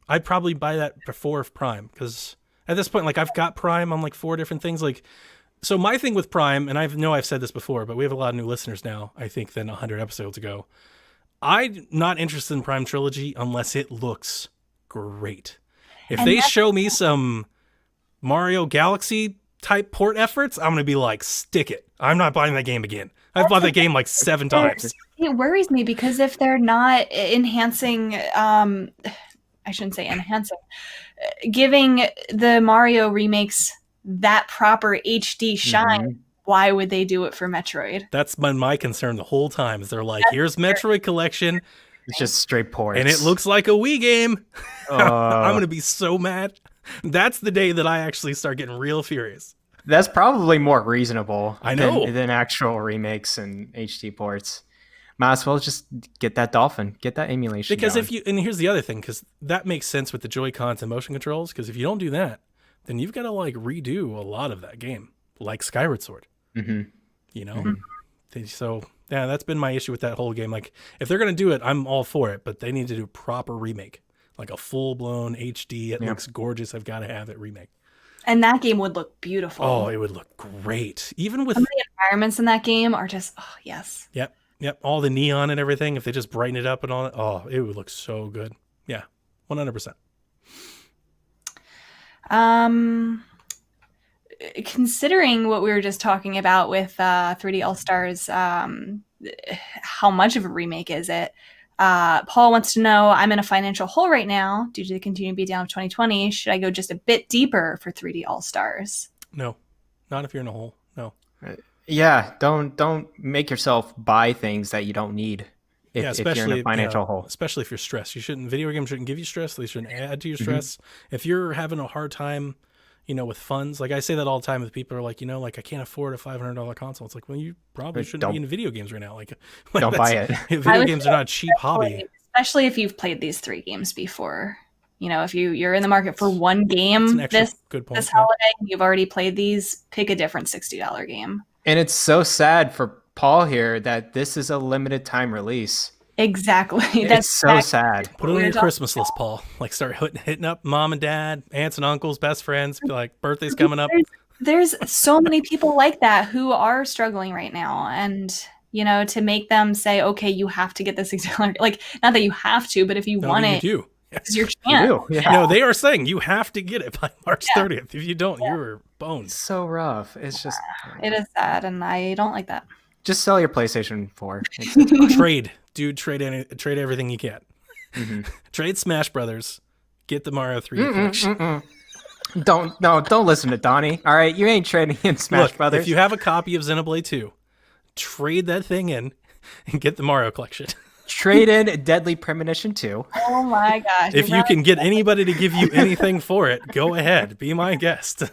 I'd probably buy that before Prime, because at this point, like I've got Prime on like 4 different things. Like, so my thing with Prime, and I know I've said this before, but we have a lot of new listeners now, I think, than 100 episodes ago. I'm not interested in Prime Trilogy unless it looks great. If And they that's- show me some Mario Galaxy type port efforts, I'm gonna be like, stick it. I'm not buying that game again. I've bought that game like 7 times. It worries me because if they're not enhancing, I shouldn't say enhancing, giving the Mario remakes that proper HD shine, why would they do it for Metroid? That's been my concern the whole time. Is they're like, here's Metroid Collection, It's just straight ports. and it looks like a Wii game. Oh. I'm gonna be so mad. That's the day that I actually start getting real furious. That's probably more reasonable I know. than actual remakes and HD ports. Might as well just get that Dolphin, get that emulation. Because going. if you, and here's the other thing, because that makes sense with the Joy-Cons and motion controls, because if you don't do that, then you've got to like redo a lot of that game, like Skyward Sword. Mhm. You know? So, yeah, that's been my issue with that whole game. Like, if they're going to do it, I'm all for it, but they need to do a proper remake. Like a full-blown HD, it looks gorgeous, I've got to have it remake. And that game would look beautiful. Oh, it would look great. Even with... Some of the environments in that game are just, oh, yes. Yep, all the neon and everything, if they just brighten it up and all that, oh, it would look so good. Yeah, 100%. Considering what we were just talking about with 3D All-Stars, how much of a remake is it? Paul wants to know, I'm in a financial hole right now due to the continued beatdown of 2020. Should I go just a bit deeper for 3D All-Stars? No, not if you're in a hole. No. Yeah, don't make yourself buy things that you don't need. If you're in a financial hole, especially if you're stressed, video games shouldn't give you stress. They shouldn't add to your stress. If you're having a hard time, with funds, like I say that all the time with people who are like, like I can't afford a $500 console. It's like, well, you probably shouldn't be in video games right now. Like don't buy it. Video games are not a cheap hobby. Especially if you've played these 3 games before. If you're in the market for one game this holiday, you've already played these, pick a different $60 game. And it's so sad for Paul here that this is a limited time release. Exactly. That's so sad. Put it on your Christmas list, Paul. Like start hitting up mom and dad, aunts and uncles, best friends. Be like, birthday's coming up. There's so many people like that who are struggling right now. And, to make them say, okay, you have to get this $60. Like, not that you have to, but if you want it, you do. It's your chance. You do. Yeah. No, they are saying you have to get it by March 30th. If you don't, you're boned. It's so rough. It's just... It is sad, and I don't like that. Just sell your PlayStation 4. Trade. Dude, trade everything you can. Trade Smash Brothers. Get the Mario 3D collection. Don't listen to Donnie. All right, you ain't trading in Smash Brothers. If you have a copy of Xenoblade 2, trade that thing in and get the Mario collection. Trade in Deadly Premonition 2. Oh my gosh. If you can get anybody to give you anything for it, go ahead. Be my guest.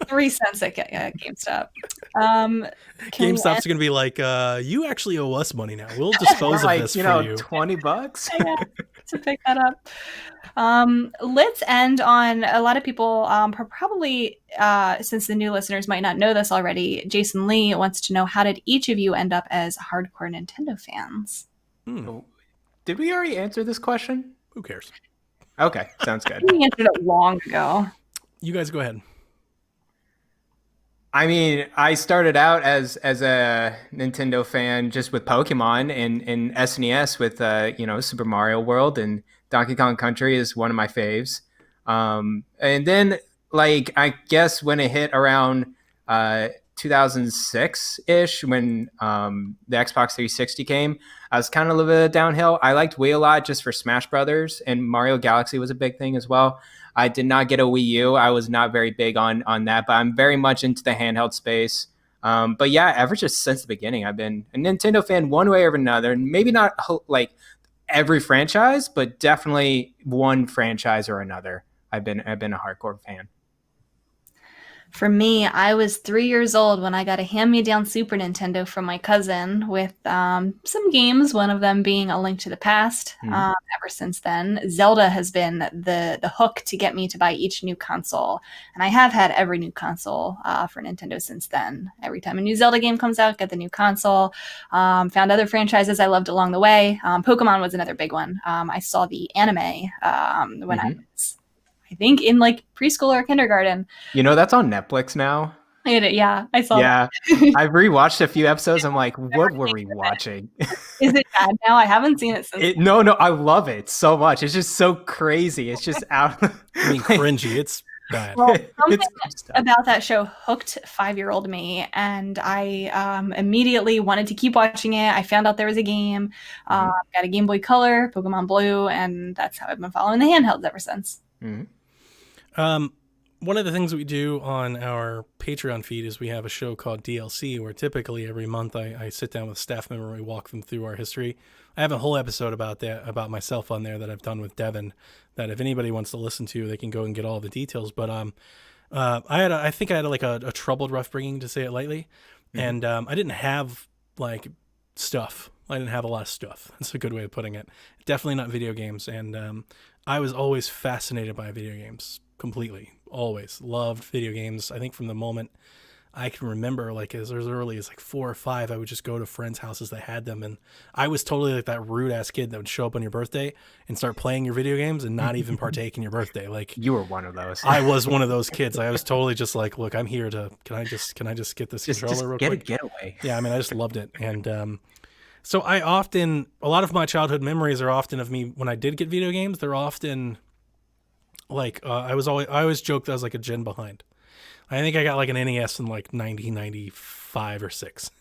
3 cents at GameStop. GameStop's going to be like, you actually owe us money now. We'll dispose of this for you. $20? Yeah, to pick that up. Let's end on a lot of people, probably since the new listeners might not know this already, Jason Lee wants to know, how did each of you end up as hardcore Nintendo fans? Did we already answer this question? Who cares? Okay, sounds good. We answered it long ago. You guys go ahead. I mean, I started out as a Nintendo fan just with Pokemon and SNES with Super Mario World, and Donkey Kong Country is one of my faves. And then I guess when it hit around 2006-ish, when the Xbox 360 came, I was kind of a little bit downhill. I liked Wii a lot just for Smash Brothers, and Mario Galaxy was a big thing as well. I did not get a Wii U. I was not very big on that, but I'm very much into the handheld space. But yeah, ever just since the beginning, I've been a Nintendo fan one way or another. Maybe not like every franchise, but definitely one franchise or another. I've been a hardcore fan. For me, I was 3 years old when I got a hand-me-down Super Nintendo from my cousin with some games, one of them being A Link to the Past. Ever since then, Zelda has been the hook to get me to buy each new console. And I have had every new console for Nintendo since then. Every time a new Zelda game comes out, get the new console. Found other franchises I loved along the way. Pokemon was another big one. I saw the anime when I was, I think, in preschool or kindergarten. That's on Netflix now. Yeah, I saw Yeah, that. I've rewatched a few episodes. I'm like, what were we watching? Is it bad now? I haven't seen it since. No, I love it so much. It's just so crazy. It's just out. I mean, cringy. It's bad. Well, something It's good stuff. about that show hooked 5-year-old me, and I immediately wanted to keep watching it. I found out there was a game, got a Game Boy Color, Pokemon Blue, and that's how I've been following the handhelds ever since. One of the things we do on our Patreon feed is we have a show called DLC, where typically every month I sit down with a staff member and we walk them through our history. I have a whole episode about myself on there that I've done with Devin, that if anybody wants to listen to, they can go and get all the details. But I think I had like a troubled rough bringing, to say it lightly, and I didn't have like stuff. I didn't have a lot of stuff. That's a good way of putting it. Definitely not video games, and I was always fascinated by video games. Completely. Always loved video games. I think from the moment I can remember, like as early as like 4 or 5, I would just go to friends' houses that had them, and I was totally like that rude ass kid that would show up on your birthday and start playing your video games and not even partake in your birthday. Like, You were one of those. I was one of those kids. I was totally just like, look, I'm here to. Can I just get this controller real get quick? a getaway. Yeah, I mean, I just loved it, and so a lot of my childhood memories are often of me when I did get video games. They're often like I always joked I was like a gen behind. I think I got like an NES in like 1995 or 6,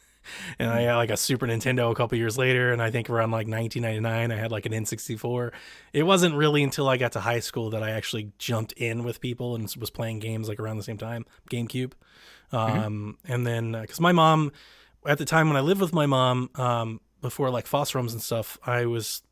and I got like a Super Nintendo a couple years later, and I think around like 1999 I had like an N64. It wasn't really until I got to high school that I actually jumped in with people and was playing games like around the same time, GameCube, and then because my mom at the time when I lived with my mom, before like foster homes and stuff, I was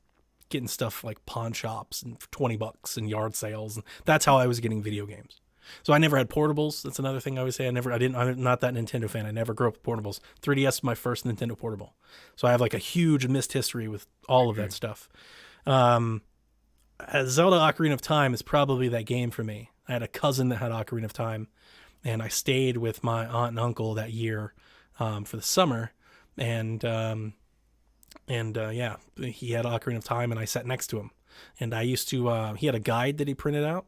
getting stuff like pawn shops and for $20 and yard sales, and that's how I was getting video games. So I never had portables. That's another thing I always say. I'm not that Nintendo fan. I never grew up with portables. 3DS was my first Nintendo portable. So I have like a huge missed history with all of that stuff. Zelda Ocarina of Time is probably that game for me. I had a cousin that had Ocarina of Time, and I stayed with my aunt and uncle that year for the summer, and yeah, he had Ocarina of Time, and I sat next to him. And I used to, he had a guide that he printed out,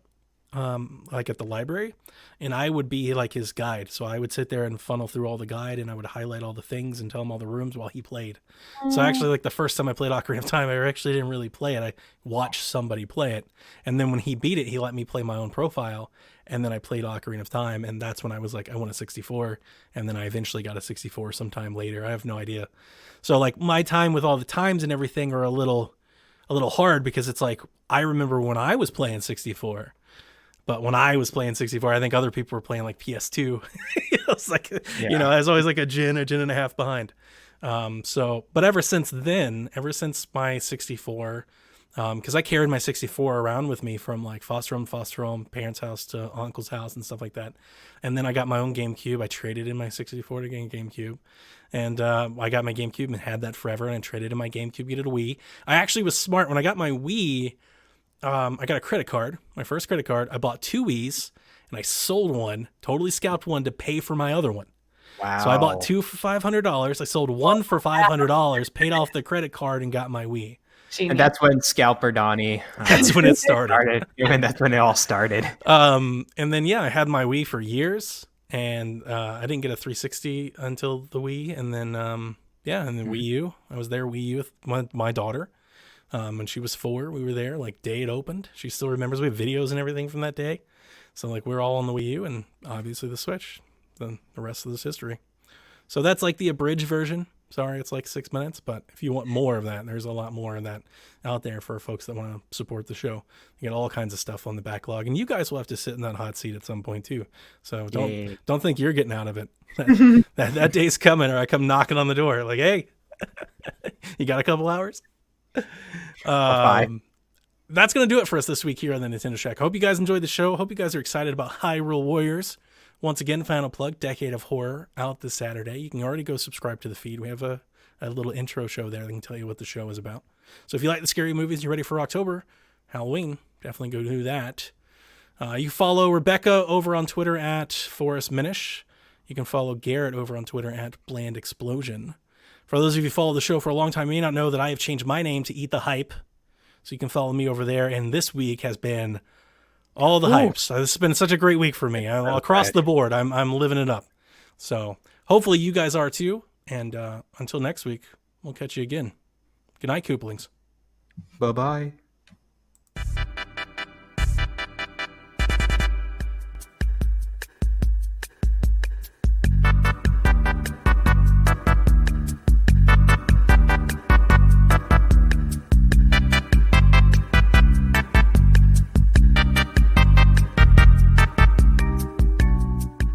like at the library, and I would be like his guide. So I would sit there and funnel through all the guide, and I would highlight all the things and tell him all the rooms while he played. So actually, like the first time I played Ocarina of Time, I actually didn't really play it. I watched somebody play it. And then when he beat it, he let me play my own profile. And then I played Ocarina of Time, and that's when I was like, I want a 64. And then I eventually got a 64 sometime later. I have no idea. So like my time with all the times and everything are a little hard, because it's like, I remember when I was playing 64. But when I was playing 64, I think other people were playing like PS2. It was like, you know, I was always like a gen and a half behind. But ever since then, ever since my 64, because I carried my 64 around with me from like foster home, parents' house to uncle's house and stuff like that. And then I got my own GameCube. I traded in my 64 to get a GameCube. And I got my GameCube and had that forever, and I traded in my GameCube, get it a Wii. I actually was smart. When I got my Wii, I got a credit card, my first credit card. I bought 2 Wiis, and I sold one, totally scalped one to pay for my other one. Wow. So I bought 2 for $500. I sold one for $500, paid off the credit card, and got my Wii. And that's when Scalper Donnie. That's when it started. And that's when it all started. And then, yeah, I had my Wii for years, and I didn't get a 360 until the Wii. And then, and then Wii U. I was there Wii U with my daughter. When she was 4, we were there, like, day it opened. She still remembers. We have videos and everything from that day. So, like, we're all on the Wii U, and obviously the Switch. Then the rest of this history. So that's, like, the abridged version. Sorry, it's like 6 minutes, but if you want more of that, there's a lot more of that out there for folks that want to support the show. You get all kinds of stuff on the backlog, and you guys will have to sit in that hot seat at some point too. So don't think you're getting out of it. That day's coming, or I come knocking on the door like, hey, you got a couple hours? That's going to do it for us this week here on the Nintendo Shack. Hope you guys enjoyed the show. Hope you guys are excited about Hyrule Warriors. Once again, final plug, Decade of Horror, out this Saturday. You can already go subscribe to the feed. We have a little intro show there that can tell you what the show is about. So if you like the scary movies, you're ready for October, Halloween, definitely go do that. You follow Rebecca over on Twitter at Forrest Minish. You can follow Garrett over on Twitter at Bland Explosion. For those of you who follow the show for a long time, you may not know that I have changed my name to Eat the Hype. So you can follow me over there. And this week has been all the hypes. This has been such a great week for me. Across the board, I'm living it up. So hopefully you guys are too. And until next week, we'll catch you again. Good night, Kooplings. Bye-bye.